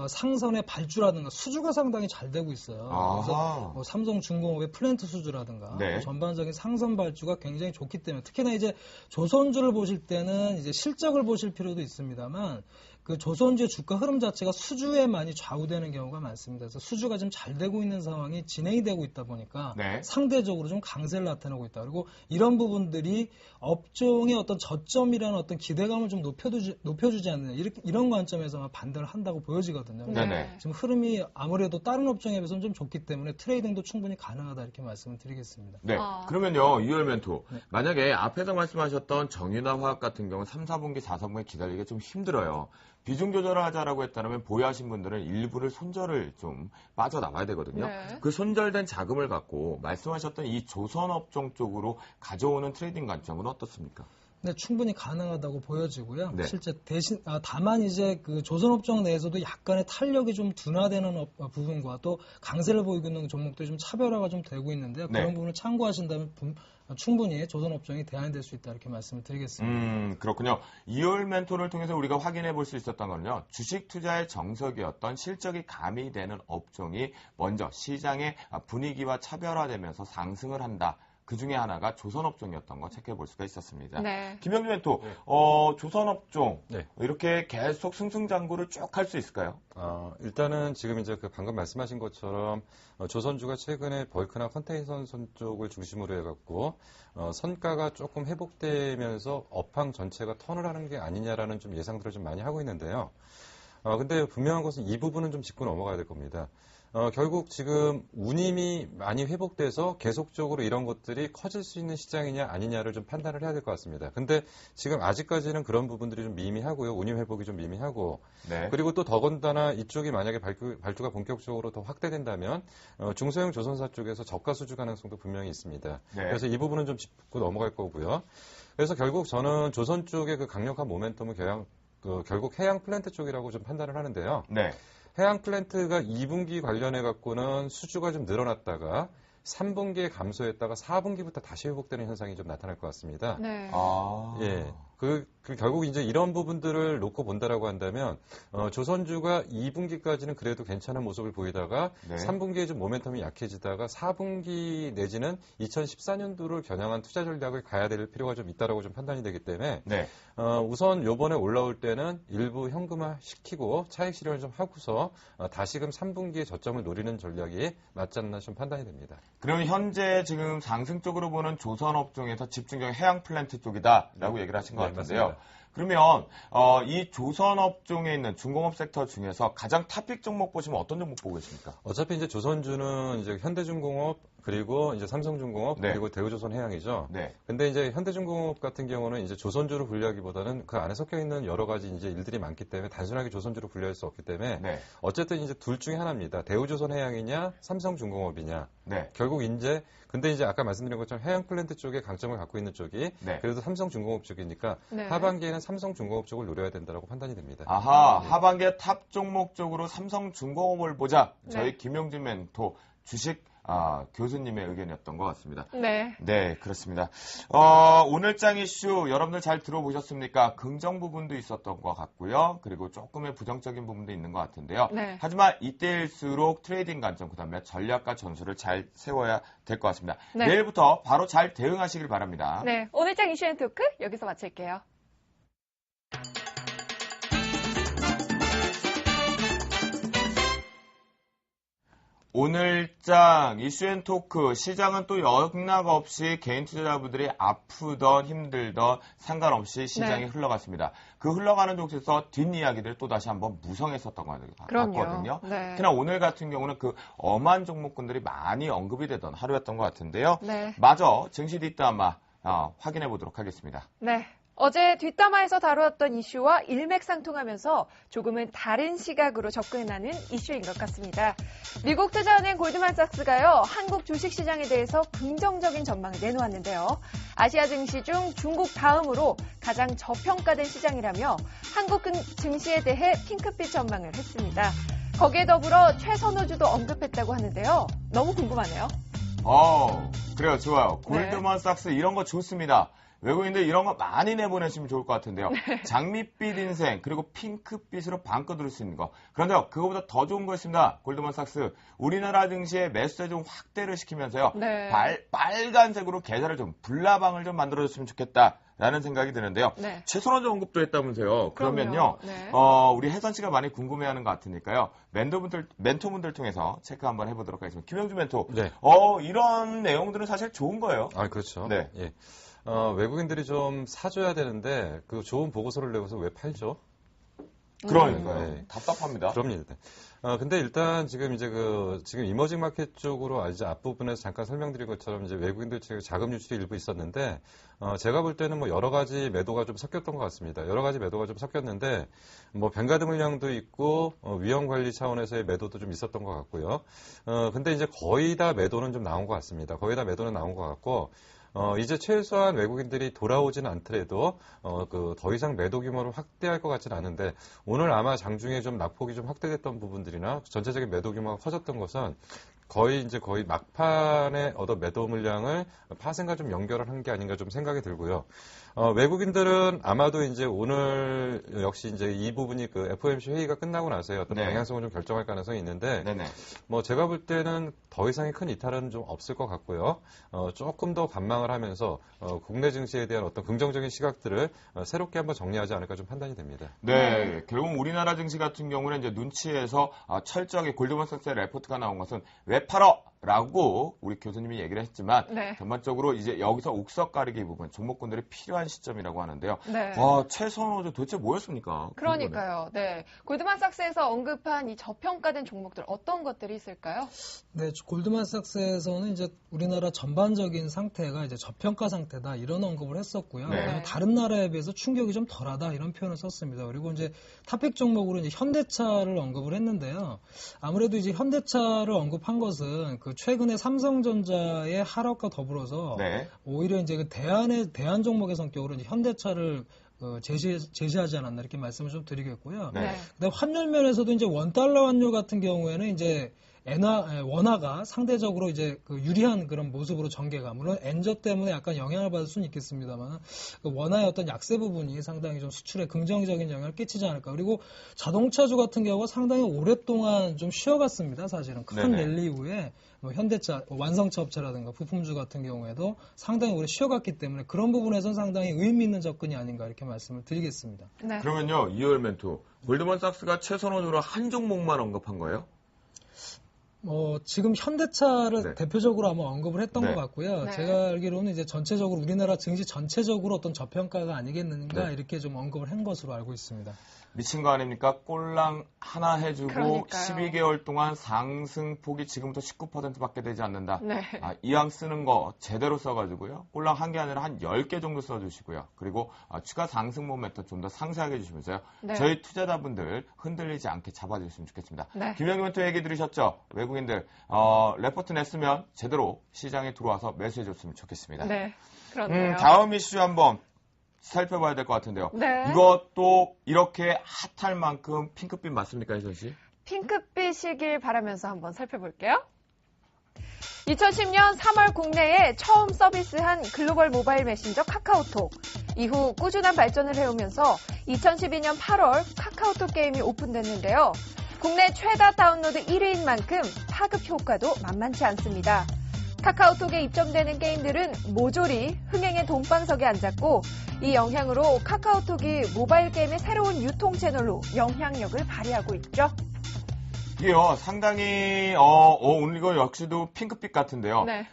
상선의 발주라든가 수주가 상당히 잘 되고 있어요.
아하.
그래서 삼성중공업의 플랜트 수주라든가
네.
전반적인 상선 발주가 굉장히 좋기 때문에 특히나 이제 조선주를 보실 때는 이제 실적을 보실 필요도 있습니다만 그 조선주의 주가 흐름 자체가 수주에 많이 좌우되는 경우가 많습니다. 그래서 수주가 좀 잘 되고 있는 상황이 진행이 되고 있다 보니까
네.
상대적으로 좀 강세를 나타내고 있다. 그리고 이런 부분들이 업종의 어떤 저점이라는 어떤 기대감을 좀 높여주지 않느냐 이런 관점에서만 반등을 한다고 보여지거든요.
네네.
지금 흐름이 아무래도 다른 업종에 비해서는 좀 좋기 때문에 트레이딩도 충분히 가능하다 이렇게 말씀을 드리겠습니다.
네. 그러면요, 이효열 멘토. 만약에 앞에서 말씀하셨던 정유나 화학 같은 경우는 3, 4분기, 4, 4분기 기다리기가 좀 힘들어요. 비중 조절을 하자라고 했다면 보유하신 분들은 일부를 손절을 좀 빠져나와야 되거든요.
네.
그 손절된 자금을 갖고 말씀하셨던 이 조선업종 쪽으로 가져오는 트레이딩 관점은 어떻습니까?
네, 충분히 가능하다고 보여지고요.
네.
실제 다만 이제 그 조선업종 내에서도 약간의 탄력이 좀 둔화되는 부분과 또 강세를 보이고 있는 종목들이 좀 차별화가 좀 되고 있는데요.
네.
그런 부분을 참고하신다면 충분히 조선업종이 대안될 수 있다 이렇게 말씀을 드리겠습니다.
그렇군요. 이효열 멘토를 통해서 우리가 확인해 볼 수 있었던 거는요. 주식 투자의 정석이었던 실적이 가미되는 업종이 먼저 시장의 분위기와 차별화되면서 상승을 한다. 그 중에 하나가 조선업종이었던 거 체크해 볼 수가 있었습니다.
네.
김영주 멘토, 조선업종
네.
이렇게 계속 승승장구를 쭉 할 수 있을까요?
일단은 지금 이제 방금 말씀하신 것처럼 조선주가 최근에 벌크나 컨테이너선 쪽을 중심으로 해갖고 선가가 조금 회복되면서 업황 전체가 턴을 하는 게 아니냐라는 좀 예상들을 좀 많이 하고 있는데요. 근데 분명한 것은 이 부분은 좀 짚고 넘어가야 될 겁니다. 결국 지금 운임이 많이 회복돼서 계속적으로 이런 것들이 커질 수 있는 시장이냐 아니냐를 좀 판단을 해야 될 것 같습니다. 근데 지금 아직까지는 그런 부분들이 좀 미미하고요. 운임 회복이 좀 미미하고
네.
그리고 또 더군다나 이쪽이 만약에 발주가 본격적으로 더 확대된다면 중소형 조선사 쪽에서 저가 수주 가능성도 분명히 있습니다.
네.
그래서 이 부분은 좀 짚고 넘어갈 거고요. 그래서 결국 저는 조선 쪽의 그 강력한 모멘텀은 결국 해양 플랜트 쪽이라고 좀 판단을 하는데요.
네.
해양 플랜트가 2분기 관련해 갖고는 수주가 좀 늘어났다가 3분기에 감소했다가 4분기부터 다시 회복되는 현상이 좀 나타날 것 같습니다.
네.
아.
예. 결국 이제 이런 부분들을 놓고 본다라고 한다면, 조선주가 2분기까지는 그래도 괜찮은 모습을 보이다가,
네.
3분기에 좀 모멘텀이 약해지다가, 4분기 내지는 2014년도를 겨냥한 투자 전략을 가야 될 필요가 좀 있다라고 좀 판단이 되기 때문에,
네.
우선 요번에 올라올 때는 일부 현금화 시키고 차익 실현을 좀 하고서, 다시금 3분기에 저점을 노리는 전략이 맞지 않나 좀 판단이 됩니다.
그러면 현재 지금 상승 쪽으로 보는 조선업종에서 집중적인 해양 플랜트 쪽이다라고 얘기를 하신 것
네,
같은데요.
맞습니다.
그러면 이 조선업종에 있는 중공업 섹터 중에서 가장 탑픽 종목 보시면 어떤 종목 보고 계십니까?
어차피 이제 조선주는 이제 현대중공업 그리고 이제 삼성중공업
네.
그리고 대우조선해양이죠.
네.
근데 이제 현대중공업 같은 경우는 이제 조선주로 분류하기보다는 그 안에 섞여 있는 여러 가지 이제 일들이 많기 때문에 단순하게 조선주로 분류할 수 없기 때문에
네.
어쨌든 이제 둘 중에 하나입니다. 대우조선해양이냐 삼성중공업이냐.
네.
결국 이제 근데 이제 아까 말씀드린 것처럼 해양 플랜트 쪽에 강점을 갖고 있는 쪽이
네.
그래도 삼성중공업 쪽이니까
네.
하반기에는 삼성중공업 쪽을 노려야 된다고 판단이 됩니다.
아하, 하반기에 탑 종목 쪽으로 삼성중공업을 보자. 저희
네.
김용진 멘토 주식 교수님의 의견이었던 것 같습니다.
네.
네, 그렇습니다. 오늘장 이슈 여러분들 잘 들어보셨습니까? 긍정 부분도 있었던 것 같고요. 그리고 조금의 부정적인 부분도 있는 것 같은데요.
네.
하지만 이때일수록 트레이딩 관점, 그다음에 전략과 전술을 잘 세워야 될 것 같습니다.
네.
내일부터 바로 잘 대응하시길 바랍니다.
네. 오늘장 이슈앤토크 여기서 마칠게요.
오늘장 이슈앤토크 시장은 또 영락없이 개인 투자자분들이 아프던 힘들던 상관없이 시장이
네.
흘러갔습니다. 그 흘러가는 곳에서 뒷이야기들 또 다시 한번 무성했었던 것 같거든요.
네.
특히나 오늘 같은 경우는 그 엄한 종목군들이 많이 언급이 되던 하루였던 것 같은데요.
네.
마저 증시 뒷담화 확인해 보도록 하겠습니다.
네. 어제 뒷담화에서 다루었던 이슈와 일맥상통하면서 조금은 다른 시각으로 접근하는 이슈인 것 같습니다. 미국 투자은행 골드만삭스가요, 한국 주식시장에 대해서 긍정적인 전망을 내놓았는데요. 아시아 증시 중 중국 다음으로 가장 저평가된 시장이라며 한국 증시에 대해 핑크빛 전망을 했습니다. 거기에 더불어 최선호주도 언급했다고 하는데요. 너무 궁금하네요.
그래요. 좋아요.
네.
골드만삭스 이런 거 좋습니다. 외국인들 이런 거 많이 내보내시면 좋을 것 같은데요.
네.
장밋빛 인생 그리고 핑크빛으로 바꿔드릴 수 있는 거. 그런데 그거보다 더 좋은 거 있습니다. 골드만삭스 우리나라 증시의 매수세 좀 확대를 시키면서요.
네.
빨간색으로 계좌를 좀 불나방을 좀 만들어줬으면 좋겠다라는 생각이 드는데요.
네.
최선호주 언급도 했다면서요. 그러면요.
네.
우리 혜선 씨가 많이 궁금해하는 것 같으니까요. 멘토분들 통해서 체크 한번 해보도록 하겠습니다. 김영준 멘토.
네.
이런 내용들은 사실 좋은 거예요.
그렇죠.
네.
예. 외국인들이 좀 사줘야 되는데 그 좋은 보고서를 내고서 왜 팔죠?
그러니까요.
네.
답답합니다.
그럼요. 근데 일단 지금 이제 지금 이머징 마켓 쪽으로 이제 앞부분에서 잠깐 설명드린 것처럼 이제 외국인들 측에 자금 유출이 일부 있었는데, 제가 볼 때는 뭐 여러 가지 매도가 좀 섞였던 것 같습니다. 여러 가지 매도가 좀 섞였는데, 뭐 뱅가드 물량도 있고, 위험 관리 차원에서의 매도도 좀 있었던 것 같고요. 근데 이제 거의 다 매도는 좀 나온 것 같습니다. 거의 다 매도는 나온 것 같고, 이제 최소한 외국인들이 돌아오지는 않더라도, 더 이상 매도 규모를 확대할 것 같지는 않은데, 오늘 아마 장중에 좀 낙폭이 좀 확대됐던 부분들이나 전체적인 매도 규모가 커졌던 것은 거의 막판에 얻어 매도 물량을 파생과 좀 연결을 한 게 아닌가 좀 생각이 들고요. 외국인들은 아마도 이제 오늘 역시 이제 이 부분이 그 FOMC 회의가 끝나고 나서의 어떤
네.
방향성을 좀 결정할 가능성이 있는데,
네네.
뭐 제가 볼 때는 더 이상의 큰 이탈은 좀 없을 것 같고요. 조금 더 관망을 하면서 국내 증시에 대한 어떤 긍정적인 시각들을 새롭게 한번 정리하지 않을까 좀 판단이 됩니다.
네, 결국 우리나라 증시 같은 경우는 이제 눈치에서 철저하게 골드만삭스의 레포트가 나온 것은 왜 팔어? 라고 우리 교수님이 얘기를 했지만
네.
전반적으로 이제 여기서 옥석 가리기 부분 종목군들이 필요한 시점이라고 하는데요.
네.
최선호주 도대체 뭐였습니까?
그러니까요. 네. 골드만삭스에서 언급한 이 저평가된 종목들 어떤 것들이 있을까요?
네, 골드만삭스에서는 이제 우리나라 전반적인 상태가 이제 저평가 상태다 이런 언급을 했었고요.
네.
그다음에 다른 나라에 비해서 충격이 좀 덜하다 이런 표현을 썼습니다. 그리고 이제 탑픽 종목으로 이제 현대차를 언급을 했는데요. 아무래도 이제 현대차를 언급한 것은 그 최근에 삼성전자의 하락과 더불어서
네.
오히려 이제 그 대안 종목의 성격으로 이제 현대차를 제시하지 않았나 이렇게 말씀을 좀 드리겠고요.
네.
그다음 환율 면에서도 이제 $1 환율 같은 경우에는 이제 원화가 상대적으로 이제 그 유리한 그런 모습으로 전개가, 물론 엔저 때문에 약간 영향을 받을 수는 있겠습니다만, 그 원화의 어떤 약세 부분이 상당히 좀 수출에 긍정적인 영향을 끼치지 않을까. 그리고 자동차주 같은 경우가 상당히 오랫동안 좀 쉬어갔습니다. 사실은 큰
네네.
랠리 이후에 뭐 현대차, 완성차 업체라든가 부품주 같은 경우에도 상당히 오래 쉬어갔기 때문에 그런 부분에서는 상당히 의미 있는 접근이 아닌가 이렇게 말씀을 드리겠습니다.
네.
그러면요, 이월 멘토. 골드만삭스가 최선원으로 한 종목만 언급한 거예요?
지금 현대차를
네.
대표적으로 아마 언급을 했던
네.
것 같고요.
네.
제가 알기로는 이제 전체적으로 우리나라 증시 전체적으로 어떤 저평가가 아니겠는가
네.
이렇게 좀 언급을 한 것으로 알고 있습니다.
미친 거 아닙니까? 꼴랑 하나 해주고
그러니까요.
12개월 동안 상승폭이 지금부터 19%밖에 되지 않는다.
네.
이왕 쓰는 거 제대로 써가지고요. 꼴랑 한 개 아니라 한 10개 정도 써주시고요. 그리고 추가 상승 모멘텀 좀 더 상세하게 해주시면서요.
네.
저희 투자자분들 흔들리지 않게 잡아주셨으면 좋겠습니다.
네.
김영기 멘토 얘기 들으셨죠? 외국인들 레포트 냈으면 제대로 시장에 들어와서 매수해줬으면 좋겠습니다.
네. 그렇네요.
다음 이슈 한번 살펴봐야 될 것 같은데요.
네.
이것도 이렇게 핫할 만큼 핑크빛 맞습니까, 혜선 씨?
핑크빛이길 바라면서 한번 살펴볼게요. 2010년 3월 국내에 처음 서비스한 글로벌 모바일 메신저 카카오톡. 이후 꾸준한 발전을 해오면서 2012년 8월 카카오톡 게임이 오픈됐는데요. 국내 최다 다운로드 1위인 만큼 파급 효과도 만만치 않습니다. 카카오톡에 입점되는 게임들은 모조리 흥행의 돈방석에 앉았고 이 영향으로 카카오톡이 모바일 게임의 새로운 유통 채널로 영향력을 발휘하고 있죠.
이게요, 상당히, 오늘 이거 역시도 핑크빛 같은데요.
네.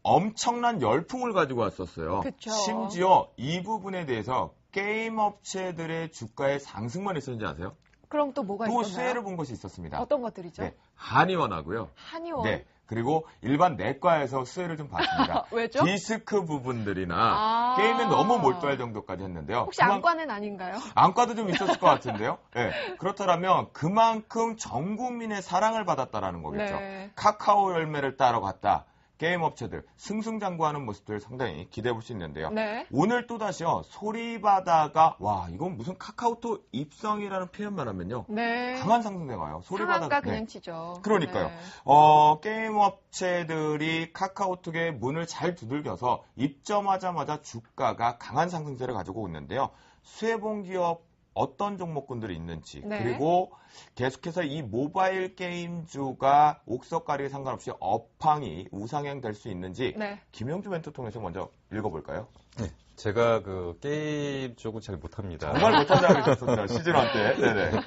엄청난 열풍을 가지고 왔었어요.
그쵸.
심지어 이 부분에 대해서 게임 업체들의 주가의 상승만 있었는지 아세요?
그럼 또 뭐가
또
있었나요?
수혜를 본 것이 있었습니다.
어떤 것들이죠?
네, 한의원하고요.
한의원.
네. 그리고 일반 내과에서 수혜를 좀 봤습니다.
왜죠?
디스크 부분들이나
아.
게임에 너무 몰두할 정도까지 했는데요.
혹시 안과는 아닌가요?
안과도 좀 있었을 것 같은데요. 네. 그렇다면 그만큼 전 국민의 사랑을 받았다라는 거겠죠.
네.
카카오 열매를 따러 갔다. 게임 업체들 승승장구하는 모습들 상당히 기대해 볼 수 있는데요.
네.
오늘 또다시요. 소리바다가 와 이건 무슨 카카오톡 입성이라는 표현만 하면요.
네.
강한 상승세 가요.
상한가 그냥 치죠.
그러니까요.
네.
게임 업체들이 카카오톡의 문을 잘 두들겨서 입점하자마자 주가가 강한 상승세를 가지고 있는데요. 수혜본 기업 어떤 종목군들이 있는지
네.
그리고 계속해서 이 모바일 게임주가 옥석가리에 상관없이 업황이 우상향 될 수 있는지
네.
김영주 멘토 통해서 먼저 읽어볼까요?
네. 제가 그 게임 쪽은 잘 못합니다.
정말 못한다고 그러셨습니다. 시즌1 때. 네네.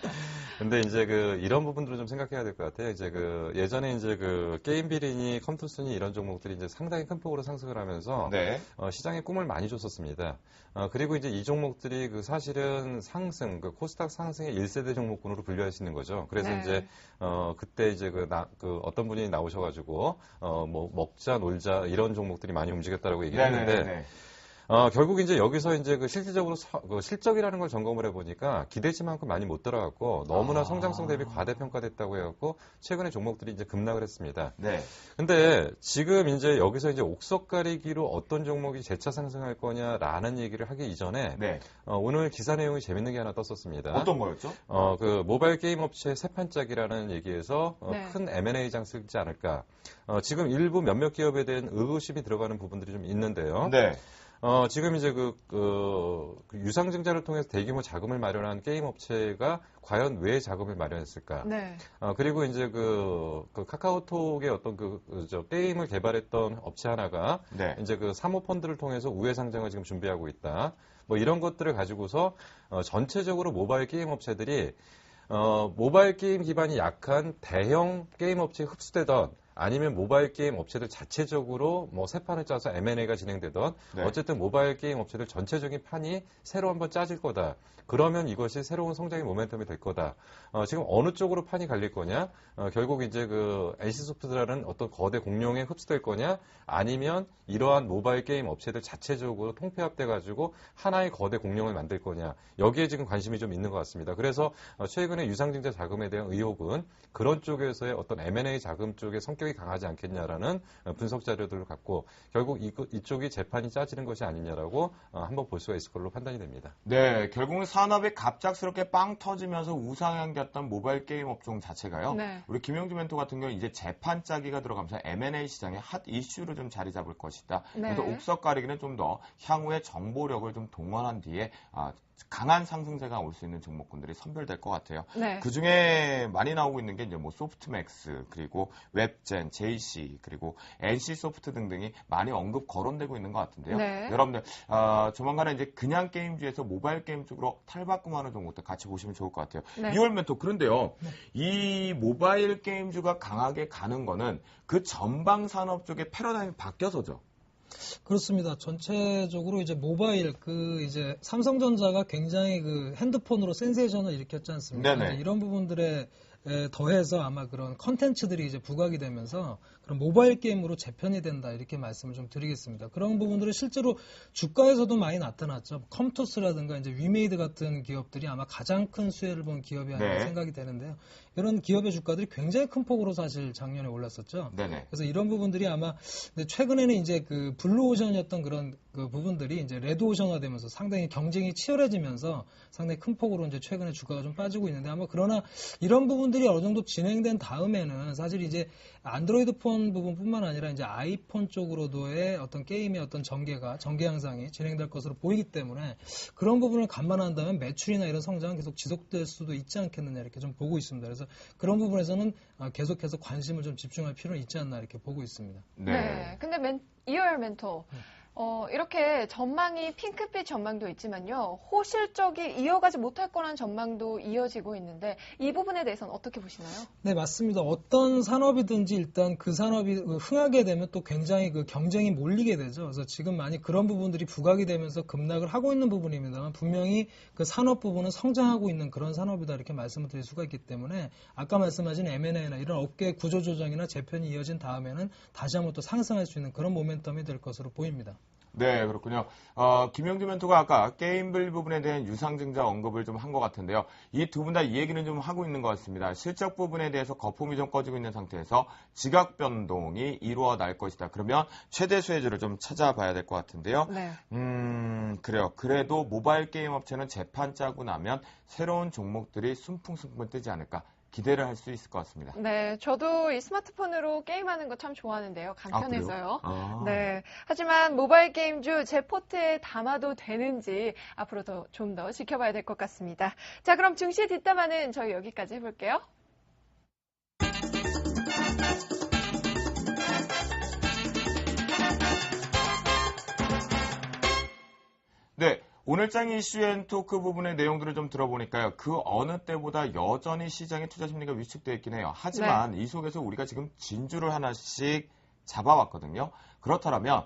근데 이제 이런 부분들을 좀 생각해야 될 것 같아요. 이제 예전에 이제 게임 비리니 컴투스니 이런 종목들이 이제 상당히 큰 폭으로 상승을 하면서
네.
시장에 꿈을 많이 줬었습니다. 그리고 이제 이 종목들이 사실은 상승, 코스닥 상승의 1세대 종목군으로 분류할 수 있는 거죠. 그래서
네.
이제 그때 이제 어떤 분이 나오셔가지고 뭐 먹자 놀자 이런 종목들이 많이 움직였다라고 얘기를 했는데.
네네네.
결국 이제 여기서 이제 실질적으로 실적이라는 걸 점검을 해보니까 기대치만큼 많이 못 들어갔고 너무나 성장성 대비 과대평가됐다고 해갖고 최근에 종목들이 이제 급락을 했습니다.
네.
근데 지금 이제 여기서 이제 옥석 가리기로 어떤 종목이 재차 상승할 거냐라는 얘기를 하기 이전에
네.
오늘 기사 내용이 재밌는 게 하나 떴었습니다.
어떤 거였죠?
모바일 게임 업체 세판짝이라는 얘기에서
네.
큰 M&A장 쓰지 않을까. 지금 일부 몇몇 기업에 대한 의구심이 들어가는 부분들이 좀 있는데요.
네.
지금 이제 유상증자를 통해서 대규모 자금을 마련한 게임 업체가 과연 왜 자금을 마련했을까?
네.
그리고 이제 카카오톡의 어떤 게임을 개발했던 업체 하나가
네.
이제 사모펀드를 통해서 우회 상장을 지금 준비하고 있다. 뭐 이런 것들을 가지고서 전체적으로 모바일 게임 업체들이 모바일 게임 기반이 약한 대형 게임 업체에 흡수되던 아니면 모바일 게임 업체들 자체적으로 뭐 새 판을 짜서 M&A가 진행되던
네.
어쨌든 모바일 게임 업체들 전체적인 판이 새로 한번 짜질 거다. 그러면 이것이 새로운 성장의 모멘텀이 될 거다. 지금 어느 쪽으로 판이 갈릴 거냐? 결국 이제 NC소프트라는 어떤 거대 공룡에 흡수될 거냐? 아니면 이러한 모바일 게임 업체들 자체적으로 통폐합돼 가지고 하나의 거대 공룡을 만들 거냐? 여기에 지금 관심이 좀 있는 것 같습니다. 그래서 최근에 유상증자 자금에 대한 의혹은 그런 쪽에서의 어떤 M&A 자금 쪽의 성격이 타격이 강하지 않겠냐라는 분석 자료들을 갖고 결국 이쪽이 재판이 짜지는 것이 아니냐라고 한번 볼 수가 있을 걸로 판단이 됩니다.
네, 결국은 산업이 갑작스럽게 빵 터지면서 우상향됐던 모바일 게임 업종 자체가요.
네.
우리 김용주 멘토 같은 경우 이제 재판 짜기가 들어가면서 M&A 시장의 핫 이슈로 좀 자리 잡을 것이다.
네.
그래서 옥석 가리기는 좀 더 향후에 정보력을 좀 동원한 뒤에 강한 상승세가 올 수 있는 종목군들이 선별될 것 같아요.
네.
그 중에 많이 나오고 있는 게 이제 뭐 소프트맥스, 그리고 웹젠, JC, 그리고 NC 소프트 등등이 많이 언급 거론되고 있는 것 같은데요.
네.
여러분들 조만간에 이제 그냥 게임주에서 모바일 게임 쪽으로 탈바꿈하는 종목들 같이 보시면 좋을 것 같아요.
네.
2월 멘토 그런데요. 이 모바일 게임주가 강하게 가는 거는 그 전방 산업 쪽의 패러다임이 바뀌어서죠.
그렇습니다. 전체적으로 이제 모바일 이제 삼성전자가 굉장히 핸드폰으로 센세이션을 일으켰지 않습니까?
네네.
이런 부분들에 더해서 아마 그런 컨텐츠들이 이제 부각이 되면서 그런 모바일 게임으로 재편이 된다 이렇게 말씀을 좀 드리겠습니다. 그런 부분들은 실제로 주가에서도 많이 나타났죠. 컴투스라든가 이제 위메이드 같은 기업들이 아마 가장 큰 수혜를 본 기업이 아닌가
네.
생각이 되는데요. 이런 기업의 주가들이 굉장히 큰 폭으로 사실 작년에 올랐었죠.
네네.
그래서 이런 부분들이 아마 최근에는 이제 블루오션이었던 그런 부분들이 이제 레드오션화되면서 상당히 경쟁이 치열해지면서 상당히 큰 폭으로 이제 최근에 주가가 좀 빠지고 있는데 아마 그러나 이런 부분들이 어느 정도 진행된 다음에는 사실 이제 안드로이드 폰 부분뿐만 아니라 이제 아이폰 쪽으로도의 어떤 게임의 어떤 전개 향상이 진행될 것으로 보이기 때문에 그런 부분을 감안한다면 매출이나 이런 성장은 계속 지속될 수도 있지 않겠느냐 이렇게 좀 보고 있습니다. 그래서 그런 부분에서는 계속해서 관심을 좀 집중할 필요는 있지 않나 이렇게 보고 있습니다.
네. 근데 이어열 멘토. 이렇게 전망이 핑크빛 전망도 있지만요. 호실적이 이어가지 못할 거란 전망도 이어지고 있는데 이 부분에 대해서는 어떻게 보시나요?
네, 맞습니다. 어떤 산업이든지 일단 그 산업이 흥하게 되면 또 굉장히 경쟁이 몰리게 되죠. 그래서 지금 많이 그런 부분들이 부각이 되면서 급락을 하고 있는 부분입니다만 분명히 그 산업 부분은 성장하고 있는 그런 산업이다 이렇게 말씀을 드릴 수가 있기 때문에 아까 말씀하신 M&A나 이런 업계 구조조정이나 재편이 이어진 다음에는 다시 한번 또 상승할 수 있는 그런 모멘텀이 될 것으로 보입니다.
네, 그렇군요. 김영주 멘토가 아까 게임빌 부분에 대한 유상증자 언급을 좀 한 것 같은데요. 이 두 분 다 이 얘기는 좀 하고 있는 것 같습니다. 실적 부분에 대해서 거품이 좀 꺼지고 있는 상태에서 지각 변동이 이루어날 것이다. 그러면 최대 수혜주를 좀 찾아봐야 될 것 같은데요.
네.
그래요. 그래도 모바일 게임 업체는 재판 짜고 나면 새로운 종목들이 순풍순풍 뜨지 않을까. 기대를 할 수 있을 것 같습니다.
네, 저도 이 스마트폰으로 게임하는 거 참 좋아하는데요. 간편해서요. 네. 하지만 모바일 게임주 제 포트에 담아도 되는지 앞으로 좀 더 지켜봐야 될 것 같습니다. 자, 그럼 증시 뒷담화는 저희 여기까지 해볼게요.
네. 오늘장 이슈앤 토크 부분의 내용들을 좀 들어보니까요. 그 어느 때보다 여전히 시장의 투자 심리가 위축되어 있긴 해요. 하지만 이 속에서 우리가 지금 진주를 하나씩 잡아왔거든요. 그렇다면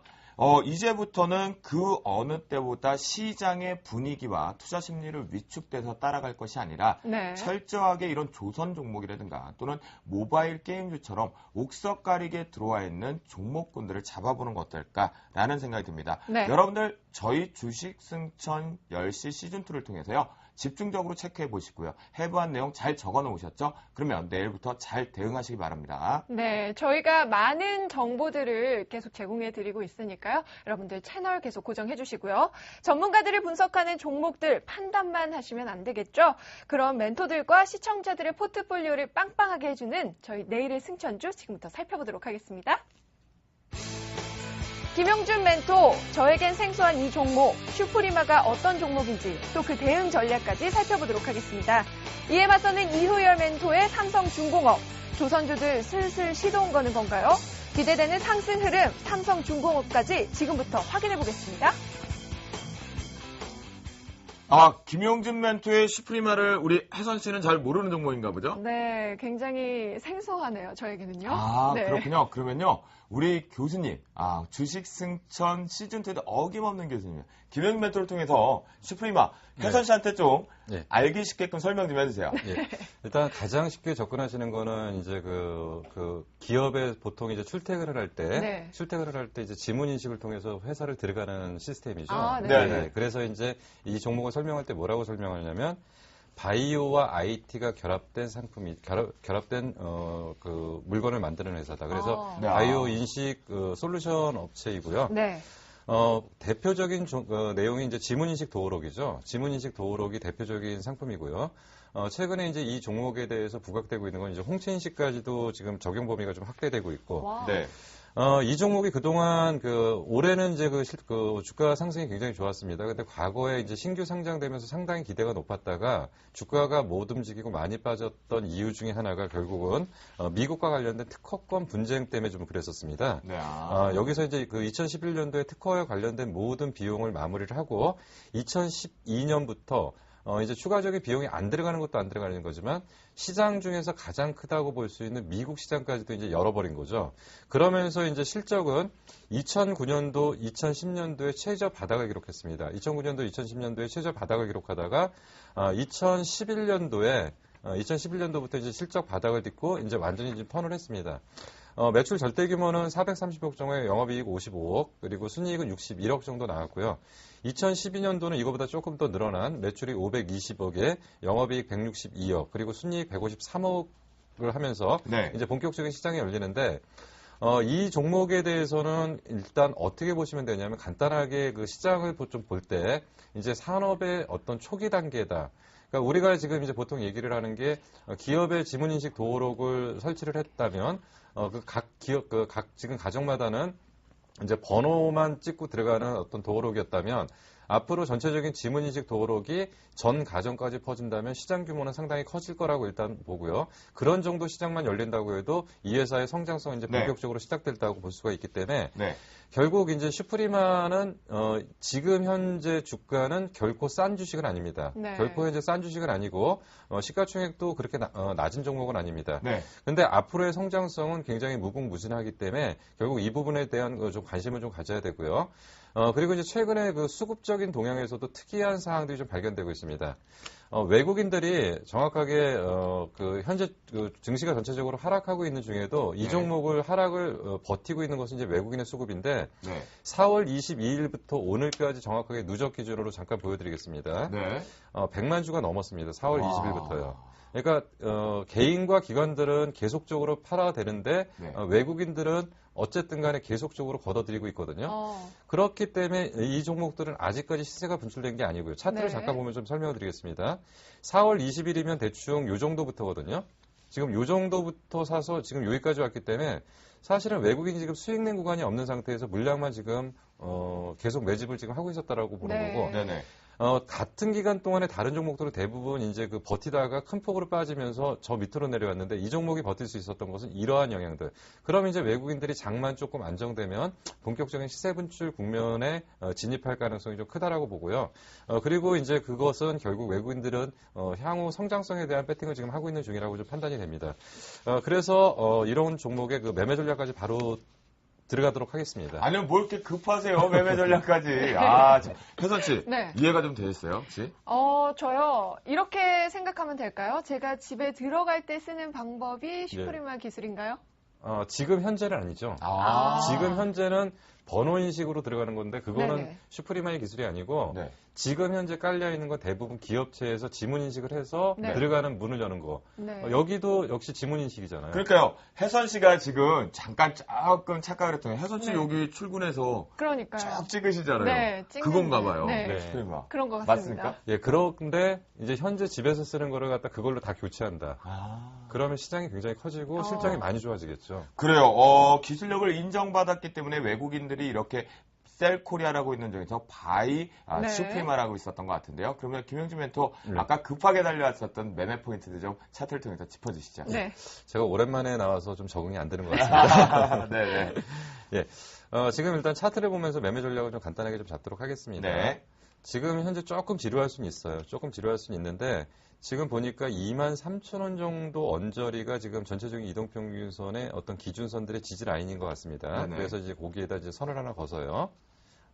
이제부터는 그 어느 때보다 시장의 분위기와 투자 심리를 위축돼서 따라갈 것이 아니라 철저하게 이런 조선 종목이라든가 또는 모바일 게임주처럼 옥석 가리게 들어와 있는 종목군들을 잡아보는 거 어떨까라는 생각이 듭니다. 여러분들 저희 주식 승천 10시 시즌2를 통해서요. 집중적으로 체크해 보시고요. 해부한 내용 잘 적어 놓으셨죠? 그러면 내일부터 잘 대응하시기 바랍니다.
네, 저희가 많은 정보들을 계속 제공해 드리고 있으니까요. 여러분들 채널 계속 고정해 주시고요. 전문가들을 분석하는 종목들 판단만 하시면 안 되겠죠? 그럼 멘토들과 시청자들의 포트폴리오를 빵빵하게 해주는 저희 내일의 승천주 지금부터 살펴보도록 하겠습니다. 김용준 멘토, 저에겐 생소한 이 종목, 슈프리마가 어떤 종목인지 또 그 대응 전략까지 살펴보도록 하겠습니다. 이에 맞서는 이효열 멘토의 삼성중공업, 조선주들 슬슬 시동 거는 건가요? 기대되는 상승 흐름, 삼성중공업까지 지금부터 확인해 보겠습니다.
김용준 멘토의 슈프리마를 우리 혜선 씨는 잘 모르는 종목인가 보죠?
네, 굉장히 생소하네요, 저에게는요. 네.
그렇군요. 그러면요, 우리 교수님, 주식 승천 시즌2에도 어김없는 교수님, 김용준 멘토를 통해서 슈프리마, 혜선 씨한테 좀 알기 쉽게끔 설명 좀 해주세요.
일단 가장 쉽게 접근하시는 거는 이제 그 기업에 보통 이제 출퇴근을 할 때 이제 지문 인식을 통해서 회사를 들어가는 시스템이죠.
네.
그래서 이제 이 종목을 설명할 때 뭐라고 설명하냐면 바이오와 IT가 결합된 상품이 결합된 그 물건을 만드는 회사다. 그래서
네.
바이오 인식 솔루션 업체이고요.
네.
대표적인 내용이 이제 지문인식 도어록이죠. 지문인식 도어록이 대표적인 상품이고요. 최근에 이제 이 종목에 대해서 부각되고 있는 건 이제 홍채인식까지도 지금 적용 범위가 좀 확대되고 있고.
와.
네.
이 종목이 그동안 올해는 이제 주가 상승이 굉장히 좋았습니다. 근데 과거에 이제 신규 상장되면서 상당히 기대가 높았다가 주가가 못 움직이고 많이 빠졌던 이유 중에 하나가 결국은 미국과 관련된 특허권 분쟁 때문에 좀 그랬었습니다.
네.
여기서 이제 2011년도에 특허와 관련된 모든 비용을 마무리를 하고 2012년부터 이제 추가적인 비용이 안 들어가는 것도 안 들어가는 거지만 시장 중에서 가장 크다고 볼 수 있는 미국 시장까지도 이제 열어버린 거죠. 그러면서 이제 실적은 2009년도, 2010년도에 최저 바닥을 기록했습니다. 2009년도, 2010년도에 최저 바닥을 기록하다가 2011년도부터 이제 실적 바닥을 딛고 이제 완전히 이제 턴을 했습니다. 매출 절대 규모는 430억 정도에 영업이익 55억, 그리고 순이익은 61억 정도 나왔고요. 2012년도는 이거보다 조금 더 늘어난 매출이 520억에 영업이익 162억, 그리고 순이익 153억을 하면서
네.
이제 본격적인 시장이 열리는데 이 종목에 대해서는 일단 어떻게 보시면 되냐면 간단하게 그 시장을 좀 볼 때 이제 산업의 어떤 초기 단계다. 그러니까 우리가 지금 이제 보통 얘기를 하는 게 기업의 지문인식 도어록을 설치를 했다면 각 지금 가정마다는 이제 번호만 찍고 들어가는 어떤 도어록이었다면 앞으로 전체적인 지문인식 도어록이 전 가정까지 퍼진다면 시장 규모는 상당히 커질 거라고 일단 보고요. 그런 정도 시장만 열린다고 해도 이 회사의 성장성은 이제 본격적으로 시작됐다고 볼 수가 있기 때문에
네.
결국 이제 슈프리마는 지금 현재 주가는 결코 싼 주식은 아닙니다.
네.
결코 현재 싼 주식은 아니고 시가총액도 그렇게 낮은 종목은 아닙니다.
네.
근데 앞으로의 성장성은 굉장히 무궁무진하기 때문에 결국 이 부분에 대한 좀 관심을 좀 가져야 되고요. 그리고 이제 최근에 그 수급적인 동향에서도 특이한 사항들이 좀 발견되고 있습니다. 외국인들이 정확하게 현재 증시가 전체적으로 하락하고 있는 중에도 이 종목을 하락을 버티고 있는 것은 이제 외국인의 수급인데
네.
4월 22일부터 오늘까지 정확하게 누적 기준으로 잠깐 보여드리겠습니다.
네.
100만 주가 넘었습니다. 4월 20일부터요. 그러니까 개인과 기관들은 계속적으로 팔아야 되는데
네.
외국인들은 어쨌든 간에 계속적으로 걷어들이고 있거든요. 그렇기 때문에 이 종목들은 아직까지 시세가 분출된 게 아니고요. 차트를
네.
잠깐 보면 좀 설명을 드리겠습니다. 4월 20일이면 대충 요 정도부터거든요. 지금 요 정도부터 사서 지금 여기까지 왔기 때문에 사실은 외국인이 지금 수익 낸 구간이 없는 상태에서 물량만 지금 계속 매집을 지금 하고 있었다라고 보는
네.
거고
네네.
같은 기간 동안에 다른 종목들은 대부분 이제 버티다가 큰 폭으로 빠지면서 저 밑으로 내려왔는데 이 종목이 버틸 수 있었던 것은 이러한 영향들. 그럼 이제 외국인들이 장만 조금 안정되면 본격적인 시세 분출 국면에 진입할 가능성이 좀 크다라고 보고요. 그리고 이제 그것은 결국 외국인들은 향후 성장성에 대한 배팅을 지금 하고 있는 중이라고 좀 판단이 됩니다. 그래서 이런 종목의 그 매매 전략까지 바로 들어가도록 하겠습니다.
아니요, 뭘 이렇게 급하세요, 매매 전략까지. 혜선 씨.
네.
이해가 좀 되셨어요, 혹시?
저요. 이렇게 생각하면 될까요? 제가 집에 들어갈 때 쓰는 방법이 슈프리마 기술인가요?
지금 현재는 아니죠. 지금 현재는 번호 인식으로 들어가는 건데 그거는
네네.
슈프리마의 기술이 아니고
네.
지금 현재 깔려 있는 건 대부분 기업체에서 지문 인식을 해서
네.
들어가는 문을 여는 거.
네.
여기도 역시 지문 인식이잖아요.
그러니까요, 혜선 씨가 지금 잠깐 조금 착각을 했더니 혜선 씨
네.
여기 출근해서
그러니까요.
쫙 찍으시잖아요.
네, 찍는
그건가 봐요.
네.
네.
슈프리마.
그런 것 같습니다.
맞습니까?
예, 그런데 이제 현재 집에서 쓰는 거를 갖다 그걸로 다 교체한다.
아.
그러면 시장이 굉장히 커지고 실적이 많이 좋아지겠죠.
그래요. 기술력을 인정받았기 때문에 외국인들이 이렇게 셀코리아라고 있는 중에서
네.
슈프리마라고 있었던 것 같은데요. 그러면 김영준 멘토 아까 급하게 달려왔었던 매매 포인트들 좀 차트를 통해서 짚어주시죠.
네.
제가 오랜만에 나와서 좀 적응이 안 되는 것 같습니다.
네네.
예, 지금 일단 차트를 보면서 매매 전략을 좀 간단하게 좀 잡도록 하겠습니다.
네.
지금 현재 조금 지루할 수는 있어요. 조금 지루할 수는 있는데 지금 보니까 23,000원 정도 언저리가 지금 전체적인 이동평균선의 어떤 기준선들의 지지 라인인 것 같습니다.
네네.
그래서 이제 거기에다 이제 선을 하나 거서요.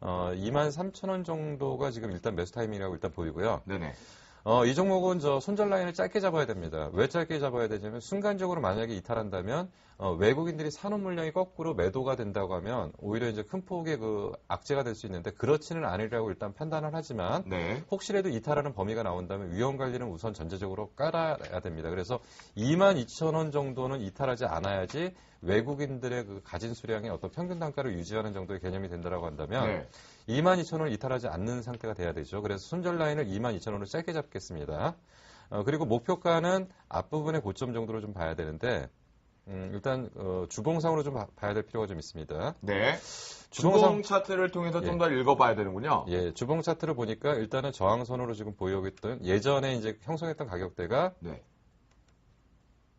23,000원 정도가 지금 일단 매수 타이밍이라고 일단 보이고요.
네네.
이 종목은 손절 라인을 짧게 잡아야 됩니다. 왜 짧게 잡아야 되냐면 순간적으로 만약에 이탈한다면 외국인들이 사놓은 물량이 거꾸로 매도가 된다고 하면 오히려 이제 큰 폭의 그 악재가 될 수 있는데 그렇지는 않으리라고 일단 판단을 하지만
네.
혹시라도 이탈하는 범위가 나온다면 위험 관리는 우선 전제적으로 깔아야 됩니다. 그래서 22,000원 정도는 이탈하지 않아야지 외국인들의 그 가진 수량의 어떤 평균 단가를 유지하는 정도의 개념이 된다라고 한다면
네.
22,000원을 이탈하지 않는 상태가 돼야 되죠. 그래서 손절 라인을 22,000원으로 짧게 잡겠습니다. 그리고 목표가는 앞부분의 고점 정도로 좀 봐야 되는데 일단 주봉상으로 좀 봐야 될 필요가 좀 있습니다.
네. 주봉 차트를 통해서 좀 더 읽어봐야 되는군요.
예, 주봉 차트를 보니까 일단은 저항선으로 지금 보이고 있던 예전에 이제 형성했던 가격대가
네.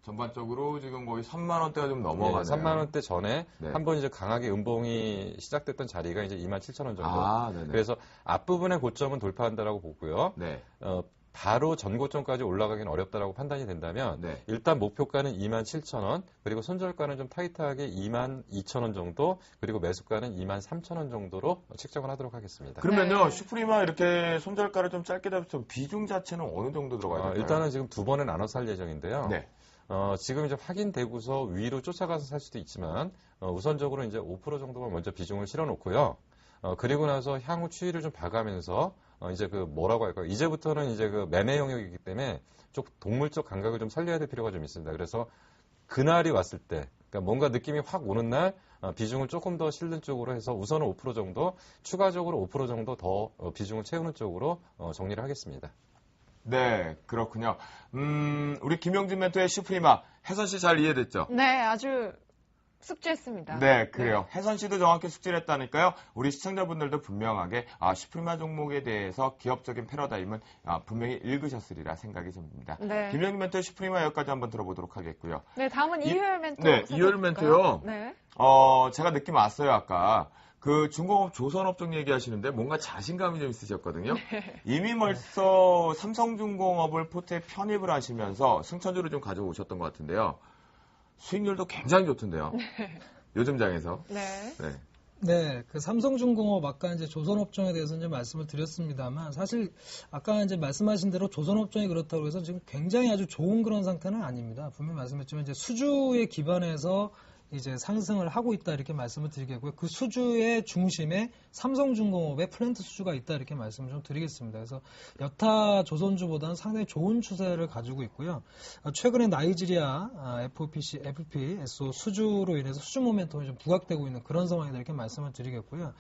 전반적으로 지금 거의 3만 원대가 좀 넘어가네요.
3만 원대 전에
네.
한번 이제 강하게 음봉이 시작됐던 자리가 이제 27,000원 정도.
네네.
그래서 앞부분의 고점은 돌파한다라고 보고요.
네.
바로 전고점까지 올라가기는 어렵다라고 판단이 된다면
네.
일단 목표가는 27,000원, 그리고 손절가는 좀 타이트하게 22,000원 정도, 그리고 매수가는 23,000원 정도로 책정을 하도록 하겠습니다.
그러면요,
네.
슈프리마 이렇게 손절가를 좀 짧게 잡으면 비중 자체는 어느 정도 들어가야 될까요?
일단은 지금 두 번에 나눠서 할 예정인데요.
네.
지금 이제 확인되고서 위로 쫓아가서 살 수도 있지만 우선적으로 이제 5% 정도만 먼저 비중을 실어놓고요. 그리고 나서 향후 추이를 좀 봐가면서 이제 그 뭐라고 할까요? 이제부터는 이제 그 매매 영역이기 때문에 좀 동물적 감각을 좀 살려야 될 필요가 좀 있습니다. 그래서 그날이 왔을 때, 그러니까 뭔가 느낌이 확 오는 날 비중을 조금 더 실는 쪽으로 해서 우선은 5% 정도, 추가적으로 5% 정도 더 비중을 채우는 쪽으로 정리를 하겠습니다.
네, 그렇군요. 우리 김영준 멘토의 슈프리마, 혜선 씨 잘 이해됐죠?
네, 아주 숙지했습니다.
네, 그래요. 혜선 씨도 정확히 숙지를 했다니까요. 우리 시청자분들도 분명하게 슈프리마 종목에 대해서 기업적인 패러다임은 분명히 읽으셨으리라 생각이 듭니다.
네.
김영준 멘토의 슈프리마 여기까지 한번 들어보도록 하겠고요.
네, 다음은 이효열 멘토.
네, 이효열 멘토요.
네.
제가 느낌 왔어요, 아까. 그 중공업 조선업종 얘기하시는데 뭔가 자신감이 좀 있으셨거든요. 이미 벌써 삼성중공업을 포트에 편입을 하시면서 승천주를 좀 가져오셨던 것 같은데요. 수익률도 굉장히 좋던데요. 요즘 장에서.
네.
네.
네, 그 삼성중공업 아까 이제 조선업종에 대해서 이제 말씀을 드렸습니다만 사실 아까 이제 말씀하신 대로 조선업종이 그렇다고 해서 지금 굉장히 아주 좋은 그런 상태는 아닙니다. 분명히 말씀했지만 이제 수주에 기반해서 이제 상승을 하고 있다 이렇게 말씀을 드리겠고요. 그 수주의 중심에 삼성중공업의 플랜트 수주가 있다 이렇게 말씀을 좀 드리겠습니다. 그래서 여타 조선주보다는 상당히 좋은 추세를 가지고 있고요. 최근에 나이지리아 FPSO 수주로 인해서 수주 모멘텀이 좀 부각되고 있는 그런 상황이다 이렇게 말씀을 드리겠고요.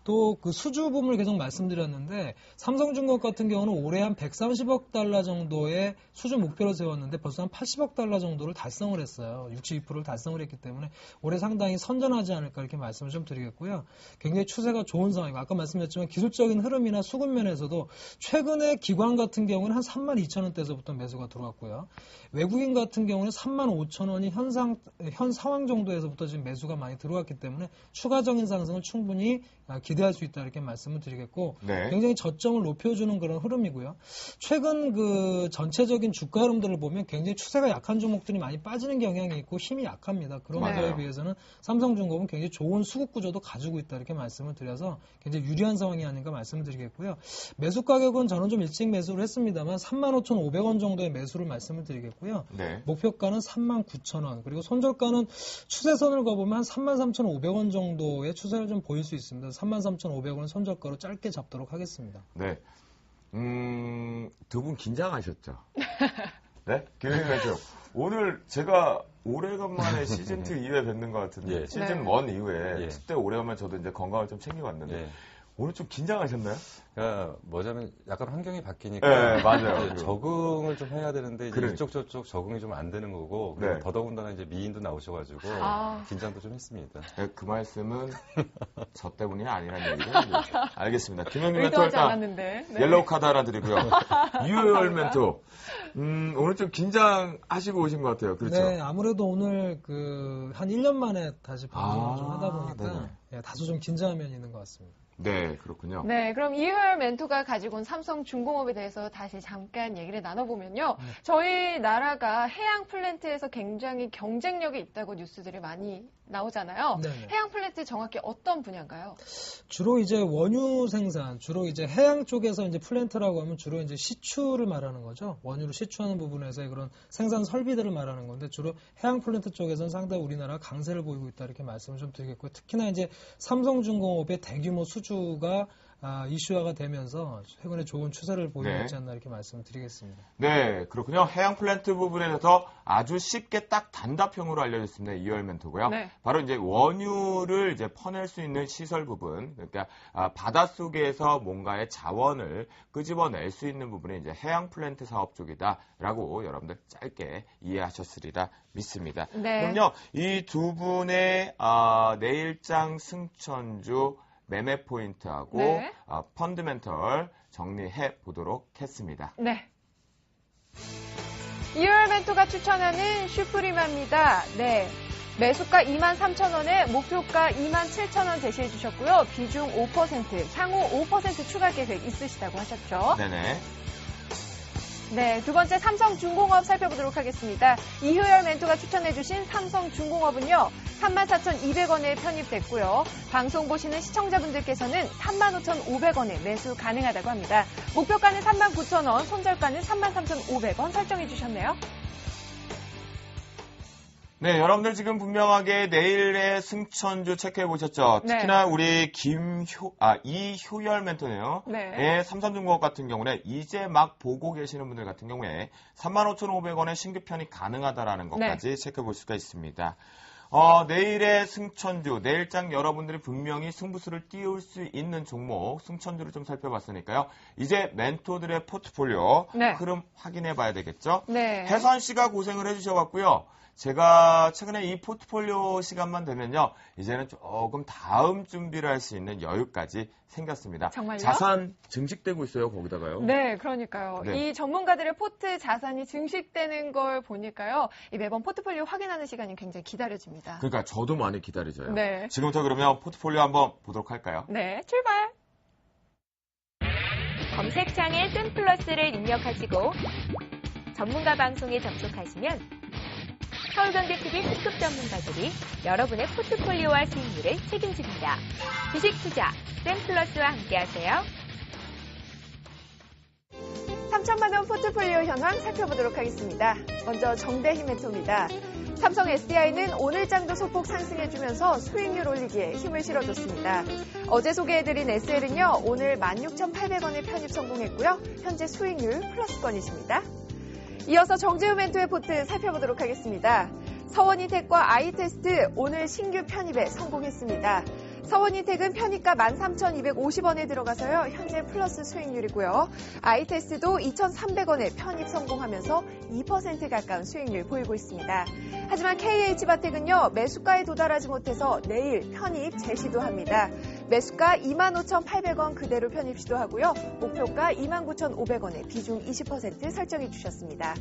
또 그 수주 부분을 계속 말씀드렸는데 삼성중공업 같은 경우는 올해 한 130억 달러 정도의 수주 목표를 세웠는데 벌써 한 80억 달러 정도를 달성을 했어요. 62%를 달성을 했기 때문에 올해 상당히 선전하지 않을까 이렇게 말씀을 좀 드리겠고요. 굉장히 추세가 좋은 상황이고 아까 말씀드렸지만 기술적인 흐름이나 수급 면에서도 최근에 기관 같은 경우는 한 32,000원대에서부터 매수가 들어왔고요. 외국인 같은 경우는 35,000원이 현 상황 정도에서부터 지금 매수가 많이 들어왔기 때문에 추가적인 상승을 충분히 기대할 수 있다 이렇게 말씀을 드리겠고
네.
굉장히 저점을 높여주는 그런 흐름이고요. 최근 그 전체적인 주가 흐름들을 보면 굉장히 추세가 약한 종목들이 많이 빠지는 경향이 있고 힘이 약합니다. 그런
맞아요.
거에 비해서는 삼성중공업은 굉장히 좋은 수급 구조도 가지고 있다 이렇게 말씀을 드려서 굉장히 유리한 상황이 아닌가 말씀을 드리겠고요. 매수 가격은 저는 좀 일찍 매수를 했습니다만 35,500원 정도의 매수를 말씀을 드리겠고요.
네.
목표가는 39,000원 그리고 손절가는 추세선을 가보면 한 33,500원 정도의 추세를 좀 보일 수 있습니다. 33,500원 손절가로 짧게 잡도록 하겠습니다.
네. 두 분 긴장하셨죠? 네? 김영준 멘토. 오늘 제가 오래간만에 시즌2 2회 뵙는 것 같은데
예.
시즌1
네.
이후에
예.
10대 오래간만에 저도 이제 건강을 좀 챙겨봤는데
예.
오늘 좀 긴장하셨나요?
그러니까 뭐냐면 약간 환경이 바뀌니까
네, 맞아요.
이제 적응을 좀 해야 되는데 이제
그러니까.
이쪽 저쪽 적응이 좀 안 되는 거고 그리고
네.
더더군다나 이제 미인도 나오셔가지고 긴장도 좀 했습니다.
네, 그 말씀은 저 때문이 아니라는 얘기를 해주죠. 알겠습니다. 김영준 멘토
의도하지
일단
않았는데. 네.
옐로우 카드 하나 드리고요. 이효열 멘토. 오늘 좀 긴장하시고 오신 것 같아요. 그렇죠?
네, 아무래도 오늘 한 1년 만에 다시 방송을 좀 하다 보니까
네네.
예, 다소 좀 긴장한 면이 있는 것 같습니다.
네, 그렇군요.
네, 그럼 이효열 멘토가 가지고 온 삼성중공업에 대해서 다시 잠깐 얘기를 나눠보면요. 저희 나라가 해양 플랜트에서 굉장히 경쟁력이 있다고 뉴스들이 많이 나오잖아요.
네네.
해양 플랜트 정확히 어떤 분야인가요?
주로 이제 원유 생산, 주로 이제 해양 쪽에서 이제 플랜트라고 하면 주로 이제 시추를 말하는 거죠. 원유를 시추하는 부분에서의 그런 생산 설비들을 말하는 건데 주로 해양 플랜트 쪽에서는 상당히 우리나라 강세를 보이고 있다 이렇게 말씀을 좀 드리겠고요. 특히나 이제 삼성중공업의 대규모 수주가 이슈화가 되면서 최근에 좋은 추세를 보이고
네.
있지 않나 이렇게 말씀을 드리겠습니다.
네, 그렇군요. 해양 플랜트 부분에 대해서 아주 쉽게 딱 단답형으로 알려졌습니다. 이열 멘토고요.
네.
바로 이제 원유를 이제 퍼낼 수 있는 시설 부분, 그러니까 바닷속에서 뭔가의 자원을 끄집어낼 수 있는 부분이 이제 해양 플랜트 사업 쪽이다라고 여러분들 짧게 이해하셨으리라 믿습니다.
네.
그럼요, 이 두 분의 내일장 승천주 매매 포인트하고
네.
펀드멘털 정리해 보도록 했습니다.
네. 이열 멘토가 추천하는 슈프리마입니다. 네. 매수가 23,000원에 목표가 27,000원 제시해 주셨고요. 비중 5%, 향후 5% 추가 계획 있으시다고 하셨죠?
네네.
네, 두 번째 삼성중공업 살펴보도록 하겠습니다. 이효열 멘토가 추천해주신 삼성중공업은요, 34,200원에 편입됐고요. 방송 보시는 시청자분들께서는 35,500원에 매수 가능하다고 합니다. 목표가는 39,000원, 손절가는 33,500원 설정해주셨네요.
네, 여러분들 지금 분명하게 내일의 승천주 체크해 보셨죠?
네.
특히나 우리 이효열 멘토네요.
네.
삼성중공업 같은 경우는 이제 막 보고 계시는 분들 같은 경우에 35,500원의 신규 편입 가능하다라는 것까지 체크해 볼 수가 있습니다. 내일의 승천주, 내일장 여러분들이 분명히 승부수를 띄울 수 있는 종목, 승천주를 좀 살펴봤으니까요. 이제 멘토들의 포트폴리오
네.
흐름 확인해 봐야 되겠죠?
네.
혜선 씨가 고생을 해주셔갖고요. 제가 최근에 이 포트폴리오 시간만 되면요. 이제는 조금 다음 준비를 할 수 있는 여유까지 생겼습니다.
정말요?
자산 증식되고 있어요, 거기다가요.
네, 그러니까요.
네.
이 전문가들의 포트 자산이 증식되는 걸 보니까요. 이 매번 포트폴리오 확인하는 시간이 굉장히 기다려집니다.
그러니까 저도 많이 기다리져요.
네.
지금부터 그러면 포트폴리오 한번 보도록 할까요?
네, 출발!
검색창에 쌤플러스를 입력하시고 전문가 방송에 접속하시면 서울경제TV 특급 전문가들이 여러분의 포트폴리오와 수익률을 책임집니다. 주식 투자 쌤플러스와 함께하세요.
3천만 원 포트폴리오 현황 살펴보도록 하겠습니다. 먼저 정대희 멘토입니다. 삼성 SDI는 오늘장도 소폭 상승해주면서 수익률 올리기에 힘을 실어줬습니다. 어제 소개해드린 SL은요, 오늘 16,800원에 편입 성공했고요. 현재 수익률 플러스권이십니다. 이어서 정재우 멘토의 포트 살펴보도록 하겠습니다. 서원이텍과 아이테스트 오늘 신규 편입에 성공했습니다. 서원이텍은 편입가 13,250원에 들어가서요. 현재 플러스 수익률이고요. 아이테스트도 2,300원에 편입 성공하면서 2% 가까운 수익률 보이고 있습니다. 하지만 KH바텍은요. 매수가에 도달하지 못해서 내일 편입 재시도 합니다. 매수가 25,800원 그대로 편입 시도하고요. 목표가 29,500원에 비중 20% 설정해 주셨습니다.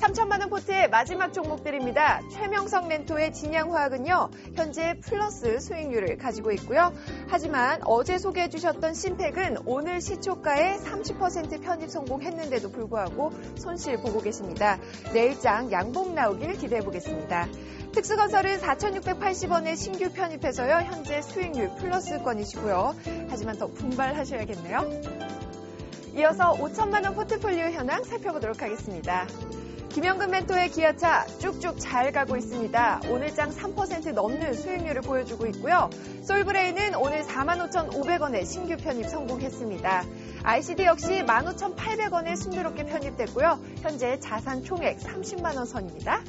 3천만 원 포트의 마지막 종목들입니다. 최명성 멘토의 진양화학은요. 현재 플러스 수익률을 가지고 있고요. 하지만 어제 소개해 주셨던 신팩은 오늘 시초가에 30% 편입 성공했는데도 불구하고 손실 보고 계십니다. 내일장 양봉 나오길 기대해 보겠습니다. 특수건설은 4,680원에 신규 편입해서요. 현재 수익률 플러스권이시고요. 하지만 더 분발하셔야겠네요. 이어서 5천만 원 포트폴리오 현황 살펴보도록 하겠습니다. 김영근 멘토의 기아차 쭉쭉 잘 가고 있습니다. 오늘장 3% 넘는 수익률을 보여주고 있고요. 솔브레인은 오늘 45,500원에 신규 편입 성공했습니다. ICD 역시 15,800원에 순조롭게 편입됐고요. 현재 자산 총액 30만 원 선입니다.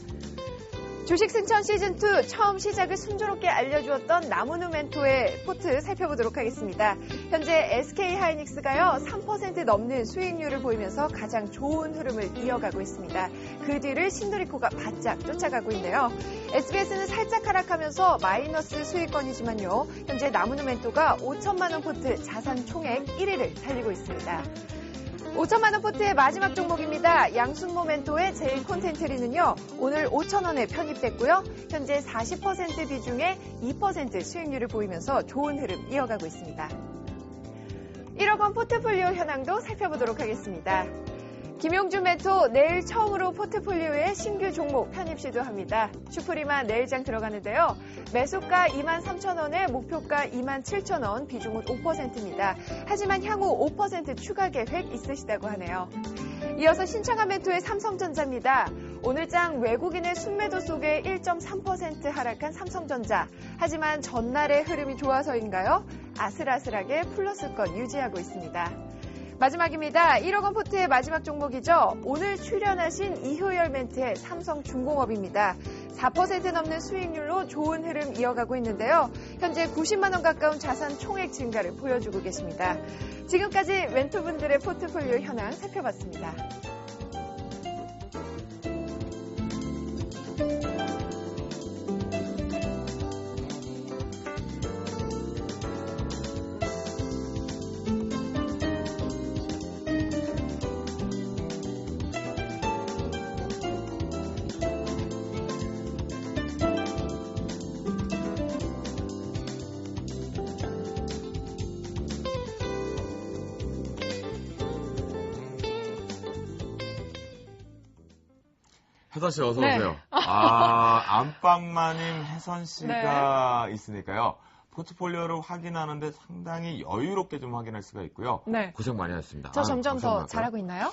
주식 승천 시즌2 처음 시작을 순조롭게 알려주었던 나무누 멘토의 포트 살펴보도록 하겠습니다. 현재 SK하이닉스가요 3% 넘는 수익률을 보이면서 가장 좋은 흐름을 이어가고 있습니다. 그 뒤를 신도리코가 바짝 쫓아가고 있네요. SBS는 살짝 하락하면서 마이너스 수익권이지만요. 현재 나무누 멘토가 5천만 원 포트 자산 총액 1위를 달리고 있습니다. 5천만 원 포트의 마지막 종목입니다. 양순모 멘토의 제일 콘텐트리는요. 오늘 5,000원에 편입됐고요. 현재 40% 비중의 2% 수익률을 보이면서 좋은 흐름 이어가고 있습니다. 1억 원 포트폴리오 현황도 살펴보도록 하겠습니다. 김용준 멘토 내일 처음으로 포트폴리오에 신규 종목 편입 시도합니다. 슈프리마 내일장 들어가는데요. 매수가 23,000원에 목표가 27,000원, 비중은 5%입니다. 하지만 향후 5% 추가 계획 있으시다고 하네요. 이어서 신청한 멘토의 삼성전자입니다. 오늘장 외국인의 순매도 속에 1.3% 하락한 삼성전자. 하지만 전날의 흐름이 좋아서인가요? 아슬아슬하게 플러스권 유지하고 있습니다. 마지막입니다. 1억 원 포트의 마지막 종목이죠. 오늘 출연하신 이효열 멘트의 삼성중공업입니다. 4% 넘는 수익률로 좋은 흐름 이어가고 있는데요. 현재 90만 원 가까운 자산 총액 증가를 보여주고 계십니다. 지금까지 멘토분들의 포트폴리오 현황 살펴봤습니다.
혜선 씨 어서
네.
오세요. 안방마님 혜선 씨가 있으니까요. 포트폴리오를 확인하는데 상당히 여유롭게 좀 확인할 수가 있고요.
네.
고생 많이 하셨습니다.
저 점점 더
고생
잘하고 있나요?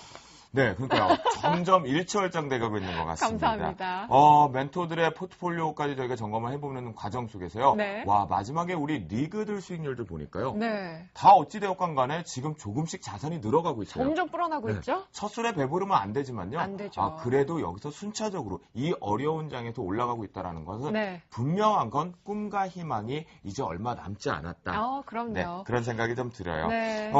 네, 그러니까요. 점점 일취월장돼가고 있는 것 같습니다.
감사합니다.
멘토들의 포트폴리오까지 저희가 점검을 해보는 과정 속에서요.
네.
와, 마지막에 우리 리그들 수익률들 보니까요.
네.
다 어찌되었건 간에 지금 조금씩 자산이 늘어가고 있어요.
점점 불어나고
네.
있죠?
첫 술에 배부르면 안 되지만요.
안 되죠.
그래도 여기서 순차적으로 이 어려운 장에서 올라가고 있다는 것은
네.
분명한 건 꿈과 희망이 이제 얼마 남지 않았다.
그럼요.
네, 그런 생각이 좀 들어요.
네.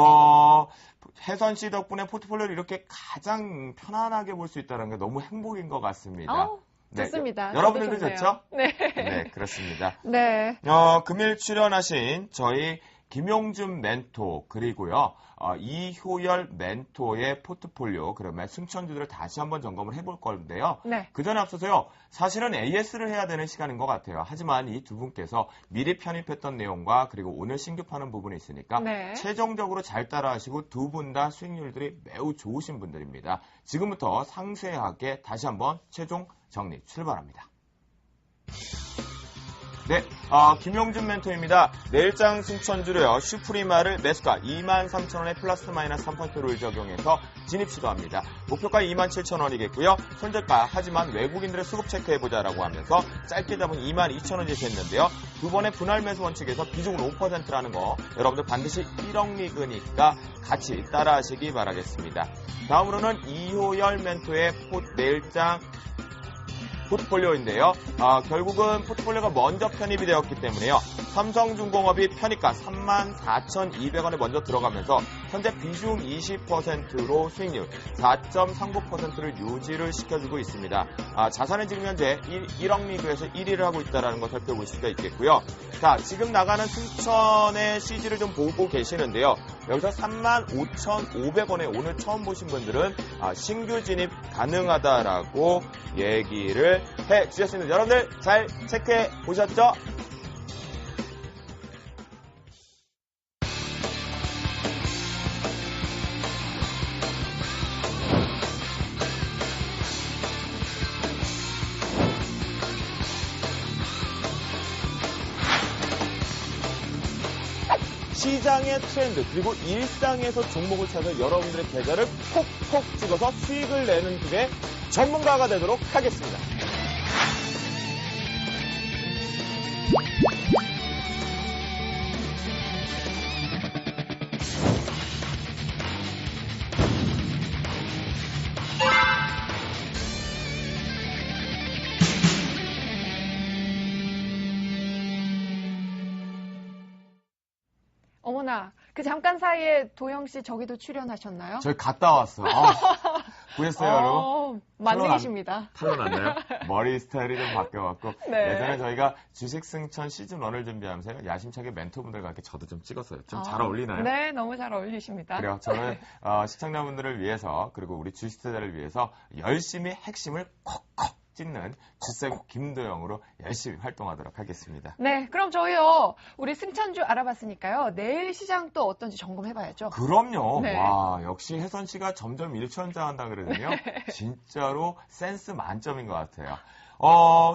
혜선 씨 덕분에 포트폴리오를 이렇게 가장 편안하게 볼 수 있다는 게 너무 행복인 것 같습니다.
좋습니다.
네, 여러분들도
저도
좋죠?
네.
네, 그렇습니다.
네.
금일 출연하신 저희 김용준 멘토 그리고요 이효열 멘토의 포트폴리오 그러면 승천주들을 다시 한번 점검을 해볼 건데요.
네.
그 전에 앞서서요. 사실은 AS를 해야 되는 시간인 것 같아요. 하지만 이 두 분께서 미리 편입했던 내용과 그리고 오늘 신규 파는 부분이 있으니까
네.
최종적으로 잘 따라하시고 두 분 다 수익률들이 매우 좋으신 분들입니다. 지금부터 상세하게 다시 한번 최종 정리 출발합니다. 네, 김용준 멘토입니다. 내일장 승천주로요. 슈프리마를 매수가 23,000원에 플러스 마이너스 3%를 적용해서 진입 시도합니다. 목표가 27,000원이겠고요. 손절가 하지만 외국인들의 수급 체크해보자라고 하면서 짧게 잡은 22,000원이 됐는데요. 두 번의 분할 매수 원칙에서 비중은 5%라는 거 여러분들 반드시 1억 리그니까 같이 따라하시기 바라겠습니다. 다음으로는 이효열 멘토의 내일장 포트폴리오인데요. 결국은 포트폴리오가 먼저 편입이 되었기 때문에요. 삼성중공업이 편입가 34,200원에 먼저 들어가면서 현재 비중 20%로 수익률 4.39%를 유지를 시켜주고 있습니다. 자산은 지금 현재 1억 리그에서 1위를 하고 있다는 걸 살펴볼 수가 있겠고요. 자, 지금 나가는 승천의 CG를 좀 보고 계시는데요. 여기서 35,500원에 오늘 처음 보신 분들은 신규 진입 가능하다라고 얘기를 해 주셨습니다. 여러분들 잘 체크해 보셨죠? 시장의 트렌드 그리고 일상에서 종목을 찾아 여러분들의 계좌를 콕콕 찍어서 수익을 내는 길의 전문가가 되도록 하겠습니다.
어머나, 그 잠깐 사이에 도영 씨 저기도 출연하셨나요?
저희 갔다 왔어요. 보셨어요, 여러분?
만능이십니다.
탈론났나요? 머리 스타일이 좀 바뀌어갖고
네.
예전에 저희가 주식 승천 시즌 1을 준비하면서 야심차게 멘토분들과 함께 저도 좀 찍었어요. 좀 잘 어울리나요?
네, 너무 잘 어울리십니다.
그래요. 저는 시청자분들을 위해서 그리고 우리 주식 투자자를 위해서 열심히 핵심을 콕콕 찢는 주쌤 김도영으로 열심히 활동하도록 하겠습니다.
네, 그럼 저희요. 우리 승천주 알아봤으니까요. 내일 시장 또 어떤지 점검해봐야죠.
그럼요.
네.
와, 역시 혜선 씨가 점점 일천장한다 그러거든요. 진짜로 센스 만점인 것 같아요.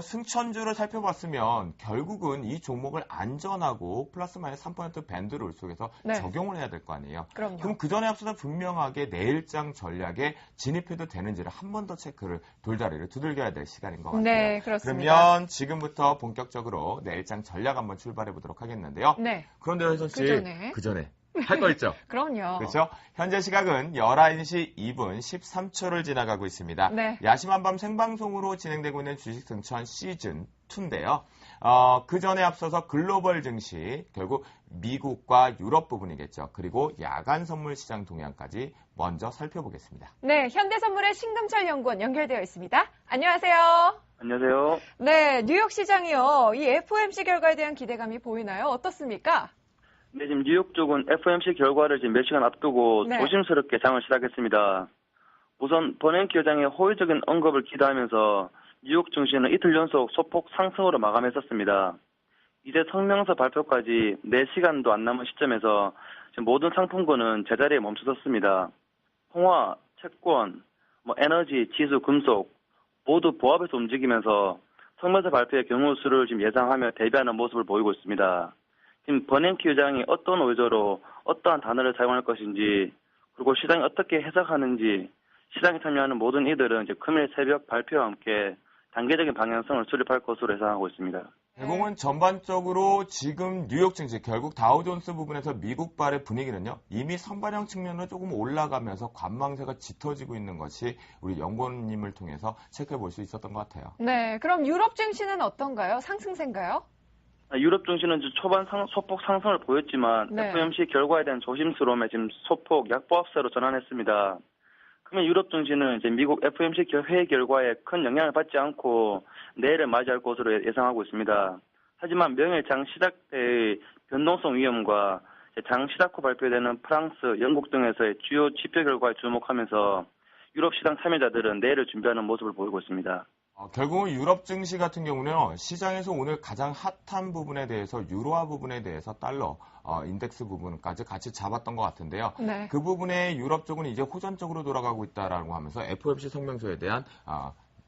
승천주를 살펴봤으면 결국은 이 종목을 안전하고 플러스 마이너스 3% 밴드를 속에서
네.
적용을 해야 될 거 아니에요.
그럼요.
그럼 그 전에 앞서서 분명하게 내일장 전략에 진입해도 되는지를 한 번 더 체크를 돌다리를 두들겨야 될 시간인 것 같아요.
네, 그렇습니다.
그러면 지금부터 본격적으로 내일장 전략 한번 출발해 보도록 하겠는데요.
네,
그런데 혜선 씨,
그 전에.
할 거 있죠?
그럼요.
그렇죠? 현재 시각은 11시 2분 13초를 지나가고 있습니다.
네.
야심한밤 생방송으로 진행되고 있는 주식 승천 시즌 2인데요. 그 전에 앞서서 글로벌 증시, 결국 미국과 유럽 부분이겠죠. 그리고 야간 선물 시장 동향까지 먼저 살펴보겠습니다.
네, 현대선물의 신금철 연구원 연결되어 있습니다. 안녕하세요.
안녕하세요.
네, 뉴욕 시장이요. 이 FOMC 결과에 대한 기대감이 보이나요? 어떻습니까?
네, 지금 뉴욕 쪽은 FOMC 결과를 지금 몇 시간 앞두고
네.
조심스럽게 장을 시작했습니다. 우선 버냉키 의장의 호의적인 언급을 기대하면서 뉴욕 증시는 이틀 연속 소폭 상승으로 마감했었습니다. 이제 성명서 발표까지 4시간도 안 남은 시점에서 지금 모든 상품군은 제자리에 멈춰섰습니다. 통화, 채권, 에너지, 지수, 금속 모두 보합해서 움직이면서 성명서 발표의 경우 수를 지금 예상하며 대비하는 모습을 보이고 있습니다. 지금 버냉키 의장이 어떤 의도로 어떠한 단어를 사용할 것인지 그리고 시장이 어떻게 해석하는지 시장에 참여하는 모든 이들은 이제 금일 새벽 발표와 함께 단계적인 방향성을 수립할 것으로 예상하고 있습니다.
대공은 전반적으로 지금 뉴욕 증시, 결국 다우존스 부분에서 미국발의 분위기는요, 이미 선반영 측면으로 조금 올라가면서 관망세가 짙어지고 있는 것이 우리 연구원님을 통해서 체크해 볼 수 있었던 것 같아요.
네, 그럼 유럽 증시는 어떤가요? 상승세인가요?
유럽 증시는 초반 소폭 상승을 보였지만
네.
FOMC 결과에 대한 조심스러움에 지금 소폭 약보합세로 전환했습니다. 그러면 유럽 증시는 이제 미국 FOMC 회의 결과에 큰 영향을 받지 않고 내일을 맞이할 것으로 예상하고 있습니다. 하지만 명일 장 시작 때의 변동성 위험과 장 시작 후 발표되는 프랑스, 영국 등에서의 주요 지표 결과에 주목하면서 유럽 시장 참여자들은 내일을 준비하는 모습을 보이고 있습니다.
결국은 유럽 증시 같은 경우는 시장에서 오늘 가장 핫한 부분에 대해서 유로화 부분에 대해서 달러 인덱스 부분까지 같이 잡았던 것 같은데요.
네.
그 부분에 유럽 쪽은 이제 호전적으로 돌아가고 있다라고 하면서 FOMC 성명서에 대한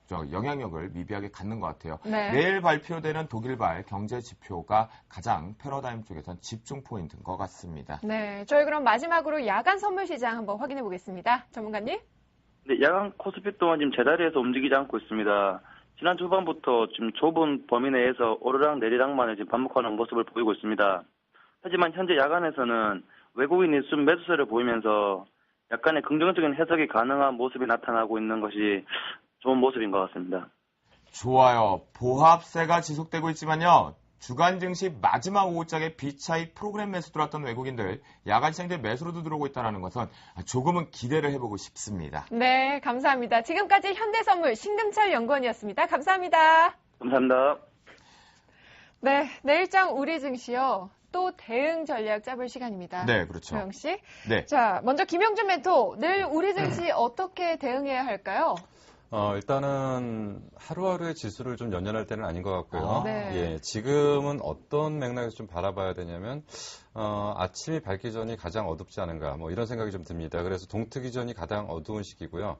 영향력을 미비하게 갖는 것 같아요.
네.
내일 발표되는 독일발 경제 지표가 가장 패러다임 쪽에선 집중 포인트인 것 같습니다.
네, 저희 그럼 마지막으로 야간 선물 시장 한번 확인해 보겠습니다. 전문가님?
네, 야간 코스피 또한 지금 제자리에서 움직이지 않고 있습니다. 지난 초반부터 지금 좁은 범위 내에서 오르락 내리락만을 지금 반복하는 모습을 보이고 있습니다. 하지만 현재 야간에서는 외국인이 순 매수세를 보이면서 약간의 긍정적인 해석이 가능한 모습이 나타나고 있는 것이 좋은 모습인 것 같습니다.
좋아요. 보합세가 지속되고 있지만요. 주간 증시 마지막 5장에 비차익 프로그램 매수 들어왔던 외국인들 야간 시장대 매수로도 들어오고 있다는 것은 조금은 기대를 해보고 싶습니다.
네, 감사합니다. 지금까지 현대선물 신금철 연구원이었습니다. 감사합니다.
감사합니다.
네, 내일장 우리 증시요. 또 대응 전략 짜볼 시간입니다.
네, 그렇죠.
조영 씨.
네.
자, 먼저 김영준 멘토. 내일 우리 증시 어떻게 대응해야 할까요?
일단은 하루하루의 지수를 좀 연연할 때는 아닌 것 같고요.
네.
예, 지금은 어떤 맥락에서 좀 바라봐야 되냐면, 아침이 밝기 전이 가장 어둡지 않은가, 이런 생각이 좀 듭니다. 그래서 동트기 전이 가장 어두운 시기고요.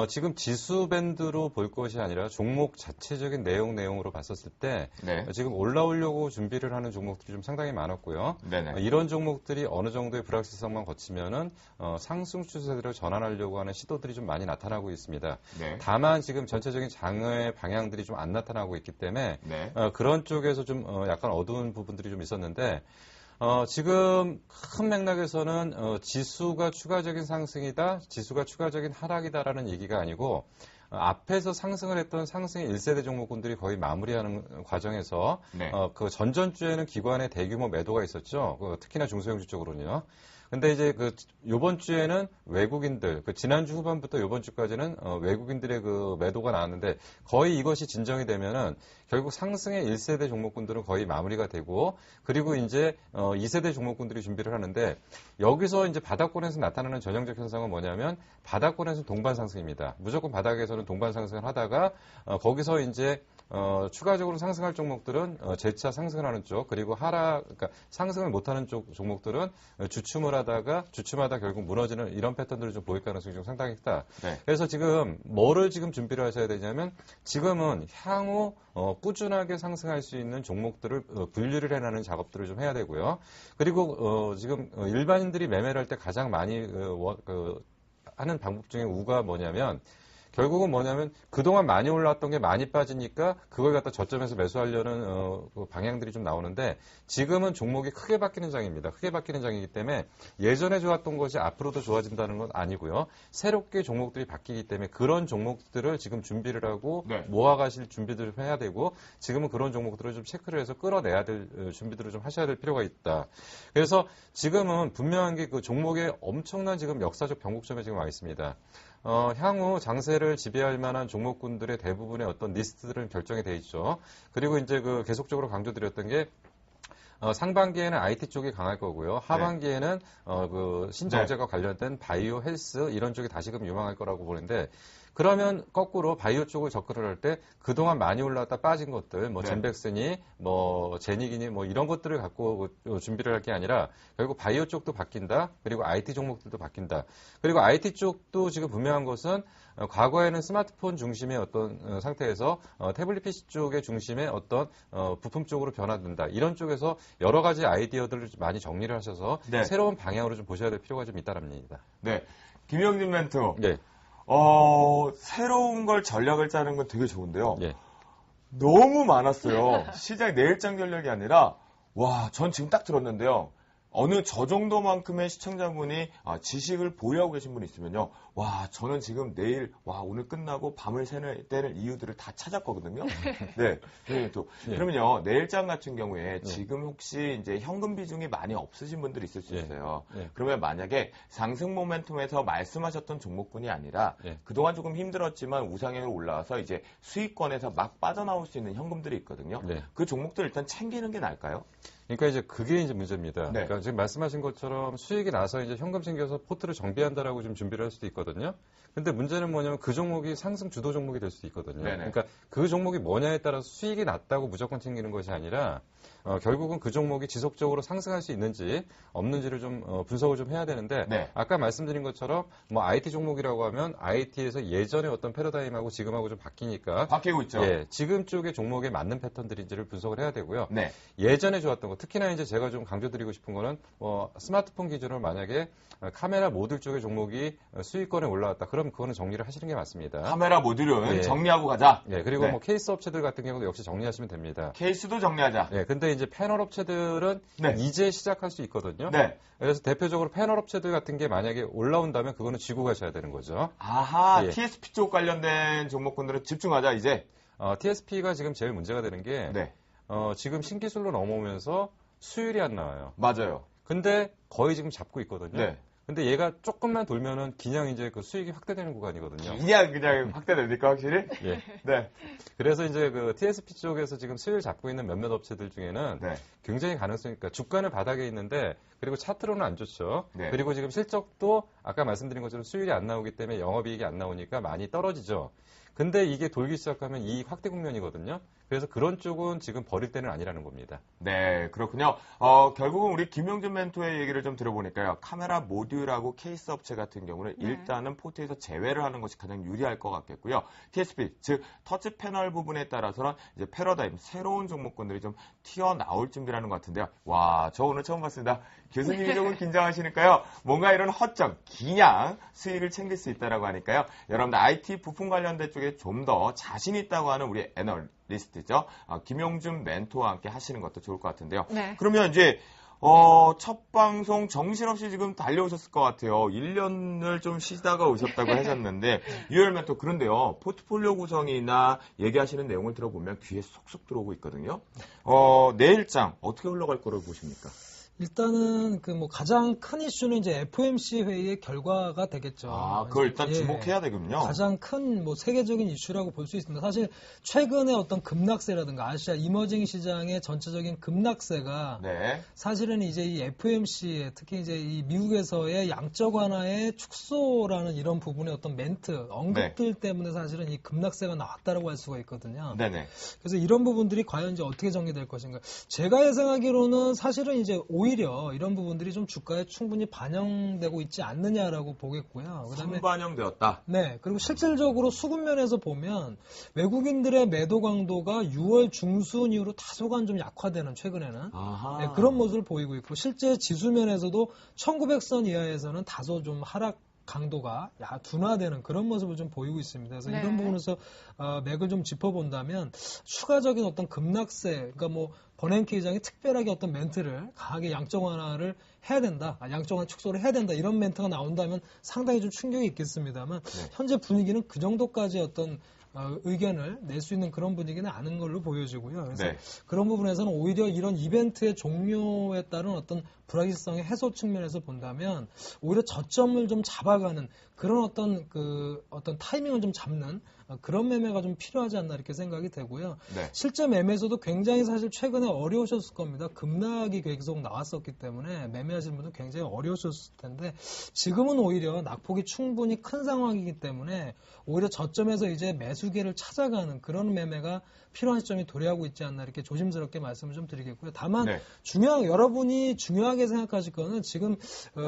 지금 지수 밴드로 볼 것이 아니라 종목 자체적인 내용으로 봤었을 때
네.
지금 올라오려고 준비를 하는 종목들이 좀 상당히 많았고요.
네네.
이런 종목들이 어느 정도의 불확실성만 거치면은 상승 추세대로 전환하려고 하는 시도들이 좀 많이 나타나고 있습니다.
네.
다만 지금 전체적인 장의 방향들이 좀 안 나타나고 있기 때문에
네.
그런 쪽에서 좀 약간 어두운 부분들이 좀 있었는데 지금 큰 맥락에서는 지수가 추가적인 상승이다, 지수가 추가적인 하락이다라는 얘기가 아니고 앞에서 상승을 했던 상승의 1세대 종목군들이 거의 마무리하는 과정에서
네.
그 전전주에는 기관의 대규모 매도가 있었죠. 특히나 중소형주 쪽으로는요. 근데 이제 요번 주에는 외국인들, 지난주 후반부터 요번 주까지는 외국인들의 매도가 나왔는데 거의 이것이 진정이 되면은 결국 상승의 1세대 종목군들은 거의 마무리가 되고 그리고 이제 2세대 종목군들이 준비를 하는데 여기서 이제 바닥권에서 나타나는 전형적 현상은 뭐냐면 바닥권에서는 동반 상승입니다. 무조건 바닥에서는 동반 상승을 하다가 거기서 이제 추가적으로 상승할 종목들은 재차 상승을 하는 쪽, 그리고 그러니까 상승을 못하는 쪽 종목들은 주춤하다 결국 무너지는 이런 패턴들을 좀 보일 가능성이 좀 상당히 크다.
네.
그래서 지금 뭐를 지금 준비를 하셔야 되냐면 지금은 향후 꾸준하게 상승할 수 있는 종목들을 분류를 해나가는 작업들을 좀 해야 되고요. 그리고 지금 일반인들이 매매를 할 때 가장 많이 하는 방법 중에 우가 뭐냐면 결국은 뭐냐면 그동안 많이 올라왔던 게 많이 빠지니까 그걸 갖다 저점에서 매수하려는 방향들이 좀 나오는데 지금은 종목이 크게 바뀌는 장입니다. 크게 바뀌는 장이기 때문에 예전에 좋았던 것이 앞으로도 좋아진다는 건 아니고요. 새롭게 종목들이 바뀌기 때문에 그런 종목들을 지금 준비를 하고
네.
모아가실 준비들을 해야 되고 지금은 그런 종목들을 좀 체크를 해서 끌어내야 될 준비들을 좀 하셔야 될 필요가 있다. 그래서 지금은 분명한 게 그 종목의 엄청난 지금 역사적 변곡점에 지금 와 있습니다. 향후 장세를 지배할 만한 종목군들의 대부분의 어떤 리스트들은 결정이 돼 있죠. 그리고 이제 계속적으로 강조드렸던 게 상반기에는 IT 쪽이 강할 거고요. 하반기에는 신정제과 관련된 바이오, 헬스 이런 쪽이 다시금 유망할 거라고 보는데 그러면 거꾸로 바이오 쪽을 접근을 할 때 그동안 많이 올라왔다 빠진 것들, 젠백스니, 제닉이니 이런 것들을 갖고 준비를 할 게 아니라 결국 바이오 쪽도 바뀐다. 그리고 IT 종목들도 바뀐다. 그리고 IT 쪽도 지금 분명한 것은 과거에는 스마트폰 중심의 어떤 상태에서 태블릿 PC 쪽의 중심의 어떤 부품 쪽으로 변화된다. 이런 쪽에서 여러 가지 아이디어들을 많이 정리를 하셔서
네.
새로운 방향으로 좀 보셔야 될 필요가 좀 있다랍니다.
네. 김영진 멘토.
네.
새로운 걸 전략을 짜는 건 되게 좋은데요.
예.
너무 많았어요. 시장 내일장 전략이 아니라, 전 지금 딱 들었는데요. 어느 저 정도만큼의 시청자분이 지식을 보유하고 계신 분이 있으면요. 저는 지금 내일, 오늘 끝나고 밤을 새는 이유들을 다 찾았거든요. 네. 그러면요, 내일장 같은 경우에 지금 혹시 이제 현금 비중이 많이 없으신 분들이 있을 수 있어요. 그러면 만약에 상승 모멘텀에서 말씀하셨던 종목군이 아니라 그동안 조금 힘들었지만 우상향으로 올라와서 이제 수익권에서 막 빠져나올 수 있는 현금들이 있거든요. 그 종목들 일단 챙기는 게 나을까요?
그러니까 이제 그게 이제 문제입니다.
네.
그러니까 지금 말씀하신 것처럼 수익이 나서 이제 현금 챙겨서 포트를 정비한다라고 좀 준비를 할 수도 있거든요. 근데 문제는 뭐냐면 그 종목이 상승 주도 종목이 될 수도 있거든요.
네네.
그러니까 그 종목이 뭐냐에 따라서 수익이 났다고 무조건 챙기는 것이 아니라 결국은 그 종목이 지속적으로 상승할 수 있는지 없는지를 좀 분석을 좀 해야 되는데 아까 말씀드린 것처럼 IT 종목이라고 하면 IT에서 예전에 어떤 패러다임하고 지금하고 좀 바뀌고
있죠.
예, 지금 쪽의 종목에 맞는 패턴들인지를 분석을 해야 되고요.
네.
예전에 좋았던 거 특히나 이제 제가 좀 강조드리고 싶은 거는 스마트폰 기준으로 만약에 카메라 모듈 쪽의 종목이 수익권에 올라왔다. 그럼 그거는 정리를 하시는 게 맞습니다.
카메라 모듈은 정리하고 가자.
그리고 케이스 업체들 같은 경우도 역시 정리하시면 됩니다.
케이스도 정리하자.
근데 이제 패널 업체들은 이제 시작할 수 있거든요. 그래서 대표적으로 패널 업체들 같은 게 만약에 올라온다면 그거는 쥐고 가셔야 되는 거죠.
TSP 쪽 관련된 종목군들은 집중하자 이제.
TSP가 지금 제일 문제가 되는 게 지금 신기술로 넘어오면서 수율이 안 나와요.
맞아요.
근데 거의 지금 잡고 있거든요. 근데 얘가 조금만 돌면은 그냥 이제 그 수익이 확대되는 구간이거든요.
그냥 확대됩니까, 확실히? 네.
그래서 이제 그 TSP 쪽에서 지금 수익을 잡고 있는 몇몇 업체들 중에는 굉장히 가능성이니까 주가는 바닥에 있는데 그리고 차트로는 안 좋죠. 그리고 지금 실적도 아까 말씀드린 것처럼 수율이 안 나오기 때문에 영업이익이 안 나오니까 많이 떨어지죠. 근데 이게 돌기 시작하면 이익 확대 국면이거든요. 그래서 그런 쪽은 지금 버릴 때는 아니라는 겁니다.
네, 그렇군요. 결국은 우리 김용준 멘토의 얘기를 좀 들어보니까요. 카메라 모듈하고 케이스 업체 같은 경우는 일단은 포트에서 제외를 하는 것이 가장 유리할 것 같겠고요. TSP, 즉 터치 패널 부분에 따라서는 이제 패러다임, 새로운 종목군들이 좀 튀어나올 준비라는 것 같은데요. 저 오늘 처음 봤습니다. 교수님이 조금 긴장하시니까요. 뭔가 이런 허점, 그냥 수익을 챙길 수 있다라고 하니까요. 여러분들 IT 부품 관련된 쪽에 좀 더 자신 있다고 하는 우리 애널리스트죠. 김용준 멘토와 함께 하시는 것도 좋을 것 같은데요. 그러면 이제 첫 방송 정신없이 지금 달려오셨을 것 같아요. 1년을 좀 쉬다가 오셨다고 하셨는데 유열 멘토 그런데요. 포트폴리오 구성이나 얘기하시는 내용을 들어보면 귀에 쏙쏙 들어오고 있거든요. 내일장 어떻게 흘러갈 거라고 보십니까?
일단은 그 뭐 가장 큰 이슈는 이제 FOMC 회의의 결과가 되겠죠.
그걸 일단
예,
주목해야 되군요.
가장 큰 뭐 세계적인 이슈라고 볼 수 있습니다. 사실 최근에 어떤 급락세라든가 아시아 이머징 시장의 전체적인 급락세가
네.
사실은 이제 이 FOMC에 특히 이제 이 미국에서의 양적 완화의 축소라는 이런 부분의 어떤 멘트, 언급들 때문에 사실은 이 급락세가 나왔다라고 할 수가 있거든요.
네네.
그래서 이런 부분들이 과연 이제 어떻게 정리될 것인가. 제가 예상하기로는 사실은 이제 오히려 이런 부분들이 좀 주가에 충분히 반영되고 있지 않느냐라고 보겠고요. 그다음에
선반영되었다.
네, 그리고 실질적으로 수급 면에서 보면 외국인들의 매도 강도가 6월 중순 이후로 다소간 좀 약화되는 최근에는
아하.
네, 그런 모습을 보이고 있고 실제 지수 면에서도 1900선 이하에서는 다소 좀 하락 강도가 둔화되는 그런 모습을 좀 보이고 있습니다. 그래서
네.
이런 부분에서 맥을 좀 짚어본다면 추가적인 어떤 급락세, 그러니까 뭐 버냉키 의장이 특별하게 어떤 멘트를 강하게 양적 완화를 해야 된다, 양적 완화 축소를 해야 된다 이런 멘트가 나온다면 상당히 좀 충격이 있겠습니다만
네.
현재 분위기는 그 정도까지 어떤 의견을 낼 수 있는 그런 분위기는 아닌 걸로 보여지고요. 그래서
네.
그런 부분에서는 오히려 이런 이벤트의 종료에 따른 어떤 불확실성의 해소 측면에서 본다면 오히려 저점을 좀 잡아가는 그런 어떤 타이밍을 좀 잡는 그런 매매가 좀 필요하지 않나 이렇게 생각이 되고요.
네.
실제 매매에서도 굉장히 사실 최근에 어려우셨을 겁니다. 급락이 계속 나왔었기 때문에 매매하시는 분들 굉장히 어려우셨을 텐데 지금은 오히려 낙폭이 충분히 큰 상황이기 때문에 오히려 저점에서 이제 매수기를 찾아가는 그런 매매가 필요한 시점이 도래하고 있지 않나 이렇게 조심스럽게 말씀을 좀 드리겠고요. 다만
네.
여러분이 중요하게 생각하실 거는 지금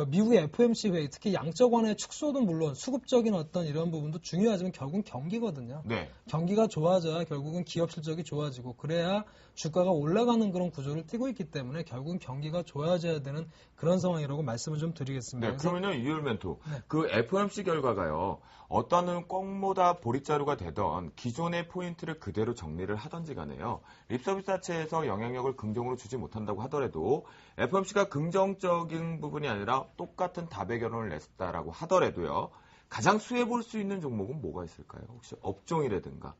미국의 FOMC 회의 특히 양적 완화의 축소도 물론 수급적인 어떤 이런 부분도 중요하지만 결국은 경기거든요.
네.
경기가 좋아져야 결국은 기업 실적이 좋아지고 그래야 주가가 올라가는 그런 구조를 띠고 있기 때문에 결국은 경기가 좋아져야 되는 그런 상황이라고 말씀을 좀 드리겠습니다.
네, 그러면요, 이율 멘토.
네.
그 FOMC 결과가요, 어떤 꽁모다 보릿자루가 되던 기존의 포인트를 그대로 정리를 하던지 간에요, 립서비스 자체에서 영향력을 긍정으로 주지 못한다고 하더라도, FOMC가 긍정적인 부분이 아니라 똑같은 답의 결론을 냈다라고 하더라도요, 가장 수혜 볼 수 있는 종목은 뭐가 있을까요? 혹시 업종이라든가?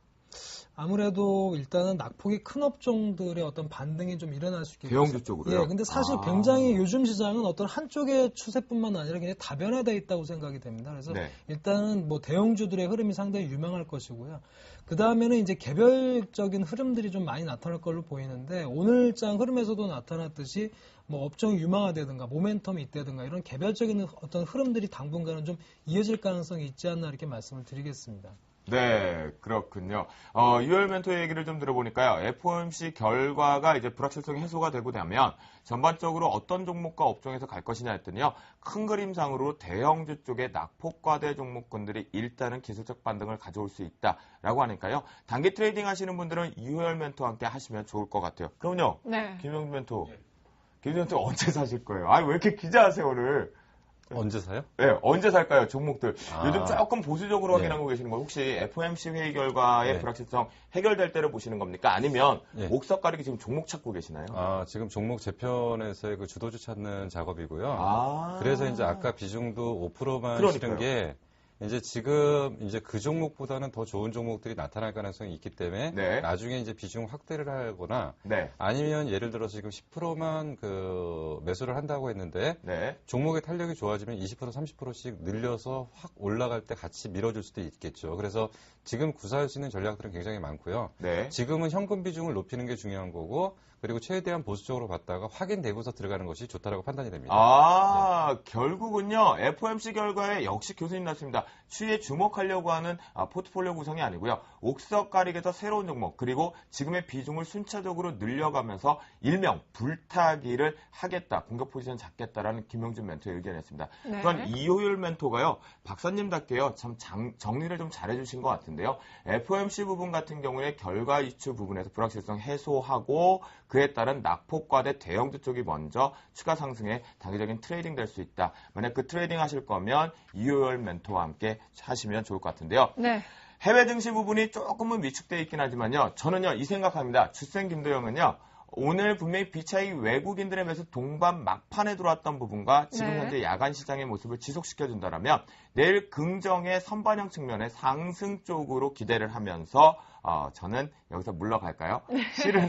아무래도 일단은 낙폭이 큰 업종들의 어떤 반등이 좀 일어날 수 있겠죠.
대형주 쪽으로요?
예, 근데 사실 굉장히 요즘 시장은 어떤 한쪽의 추세뿐만 아니라 그냥 다변화되어 있다고 생각이 됩니다. 그래서
네.
일단은 뭐 대형주들의 흐름이 상당히 유망할 것이고요. 그 다음에는 이제 개별적인 흐름들이 좀 많이 나타날 걸로 보이는데 오늘장 흐름에서도 나타났듯이 뭐 업종이 유망화되든가 모멘텀이 있다든가 이런 개별적인 어떤 흐름들이 당분간은 좀 이어질 가능성이 있지 않나 이렇게 말씀을 드리겠습니다.
네, 그렇군요. 유열 멘토의 얘기를 좀 들어보니까요. FOMC 결과가 이제 불확실성이 해소가 되고 나면 전반적으로 어떤 종목과 업종에서 갈 것이냐 했더니요. 큰 그림상으로 대형주 쪽의 낙폭과대 종목군들이 일단은 기술적 반등을 가져올 수 있다라고 하니까요. 단기 트레이딩 하시는 분들은 유열 멘토와 함께 하시면 좋을 것 같아요. 그럼요.
네.
김영준 멘토. 김영준 멘토 언제 사실 거예요? 왜 이렇게 기자하세요, 오늘?
언제 사요?
네, 언제 살까요, 종목들?
아.
요즘 조금 보수적으로
네.
확인하고 계시는 거 혹시 FOMC 회의 결과의
네.
불확실성 해결될 때를 보시는 겁니까? 아니면
네.
옥석 가리기 지금 종목 찾고 계시나요?
지금 종목 재편에서의 그 주도주 찾는 작업이고요.
아.
그래서 이제 아까 비중도 5%만
그러니까요.
실은 게 이제 지금 이제 그 종목보다는 더 좋은 종목들이 나타날 가능성이 있기 때문에
네.
나중에 이제 비중 확대를 하거나
네.
아니면 예를 들어서 지금 10%만 그 매수를 한다고 했는데
네.
종목의 탄력이 좋아지면 20% 30%씩 늘려서 확 올라갈 때 같이 밀어줄 수도 있겠죠. 그래서 지금 구사할 수 있는 전략들은 굉장히 많고요.
네.
지금은 현금 비중을 높이는 게 중요한 거고 그리고 최대한 보수적으로 봤다가 확인되고서 들어가는 것이 좋다라고 판단이 됩니다.
결국은요, FOMC 결과에 역시 교수님 났습니다. 추이에 주목하려고 하는 포트폴리오 구성이 아니고요. 옥석 가리기에서 새로운 종목, 그리고 지금의 비중을 순차적으로 늘려가면서 일명 불타기를 하겠다, 공격 포지션 잡겠다라는 김영준 멘토의 의견이었습니다.
네.
또한 이효율 멘토가요, 박사님답게요, 참 정리를 좀 잘해주신 것 같은데요. FOMC 부분 같은 경우에 결과 이슈 부분에서 불확실성 해소하고 그에 따른 낙폭과대 대형주 쪽이 먼저 추가 상승에 단기적인 트레이딩 될 수 있다. 만약 그 트레이딩 하실 거면 이효열 멘토와 함께 하시면 좋을 것 같은데요.
네.
해외 증시 부분이 조금은 위축되어 있긴 하지만요. 저는요, 이 생각합니다. 주생 김도영은요, 오늘 분명히 비차익 외국인들의 매수 동반 막판에 들어왔던 부분과 지금
네.
현재 야간 시장의 모습을 지속시켜준다면 내일 긍정의 선반영 측면의 상승 쪽으로 기대를 하면서 저는 여기서 물러갈까요?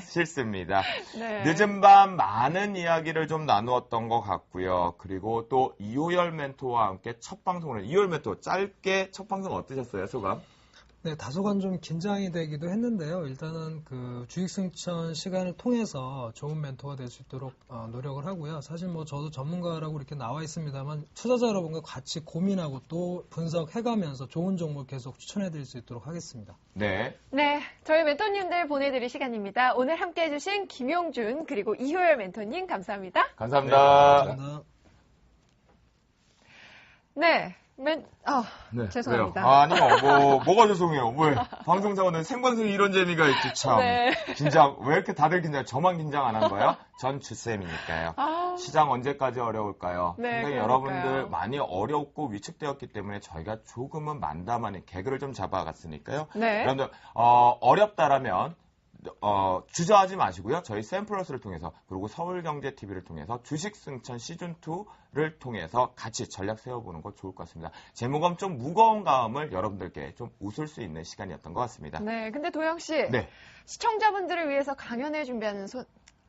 싫습니다.
네.
늦은 밤 많은 이야기를 좀 나누었던 것 같고요. 그리고 또 이호열 멘토와 함께 첫 방송을 이호열 멘토 짧게 첫 방송 어떠셨어요? 소감?
네, 다소간 좀 긴장이 되기도 했는데요. 일단은 그 주식승천 시간을 통해서 좋은 멘토가 될 수 있도록 노력을 하고요. 사실 뭐 저도 전문가라고 이렇게 나와 있습니다만 투자자 여러분과 같이 고민하고 또 분석해가면서 좋은 종목 계속 추천해드릴 수 있도록 하겠습니다.
네.
네, 저희 멘토님들 보내드릴 시간입니다. 오늘 함께해주신 김용준 그리고 이효열 멘토님 감사합니다.
감사합니다.
감사합니다.
네,
네,
죄송합니다.
왜요? 아니요, 뭐가 죄송해요. 왜? 방송사고는 생방송에 이런 재미가 있지, 참.
네.
긴장, 왜 이렇게 다들 긴장, 저만 긴장 안 한 거예요? 전 주쌤이니까요. 시장 언제까지 어려울까요?
네,
상당히
그러니까요.
여러분들 많이 어렵고 위축되었기 때문에 저희가 조금은 만담하는 개그를 좀 잡아갔으니까요.
네.
여러분들, 어렵다라면, 주저하지 마시고요. 저희 샘플러스를 통해서 그리고 서울경제TV를 통해서 주식승천 시즌2를 통해서 같이 전략 세워보는 거 좋을 것 같습니다. 제목은 좀 무거운 감을 여러분들께 좀 웃을 수 있는 시간이었던 것 같습니다.
네, 근데 도영 씨,
네.
시청자분들을 위해서 강연회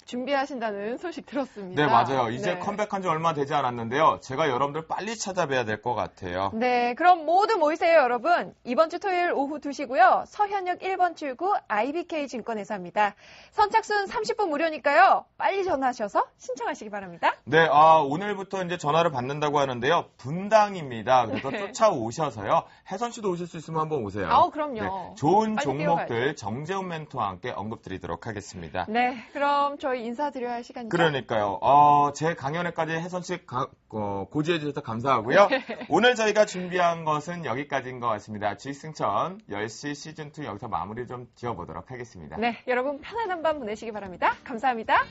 준비하신다는 소식 들었습니다.
네, 맞아요. 이제
네.
컴백한 지 얼마 되지 않았는데요. 제가 여러분들 빨리 찾아뵈야 될 것 같아요.
네, 그럼 모두 모이세요, 여러분. 이번 주 토요일 오후 2시고요. 서현역 1번 출구 IBK 증권에서 합니다. 선착순 30분 무료니까요. 빨리 전화하셔서 신청하시기 바랍니다.
네, 오늘부터 이제 전화를 받는다고 하는데요. 분당입니다. 그래서
네.
쫓아오셔서요. 혜선 씨도 오실 수 있으면 한번 오세요.
그럼요.
네, 좋은
빨리
종목들
뛰어가야죠.
정재훈 멘토와 함께 언급드리도록 하겠습니다.
네, 그럼 저희 인사드려야 할 시간이죠.
그러니까요. 제 강연회까지 혜선 씨 고지해 주셔서 감사하고요. 오늘 저희가 준비한 것은 여기까지인 것 같습니다. 주식승천 10시 시즌2 여기서 마무리 좀 지어보도록 하겠습니다.
네, 여러분 편안한 밤 보내시기 바랍니다. 감사합니다.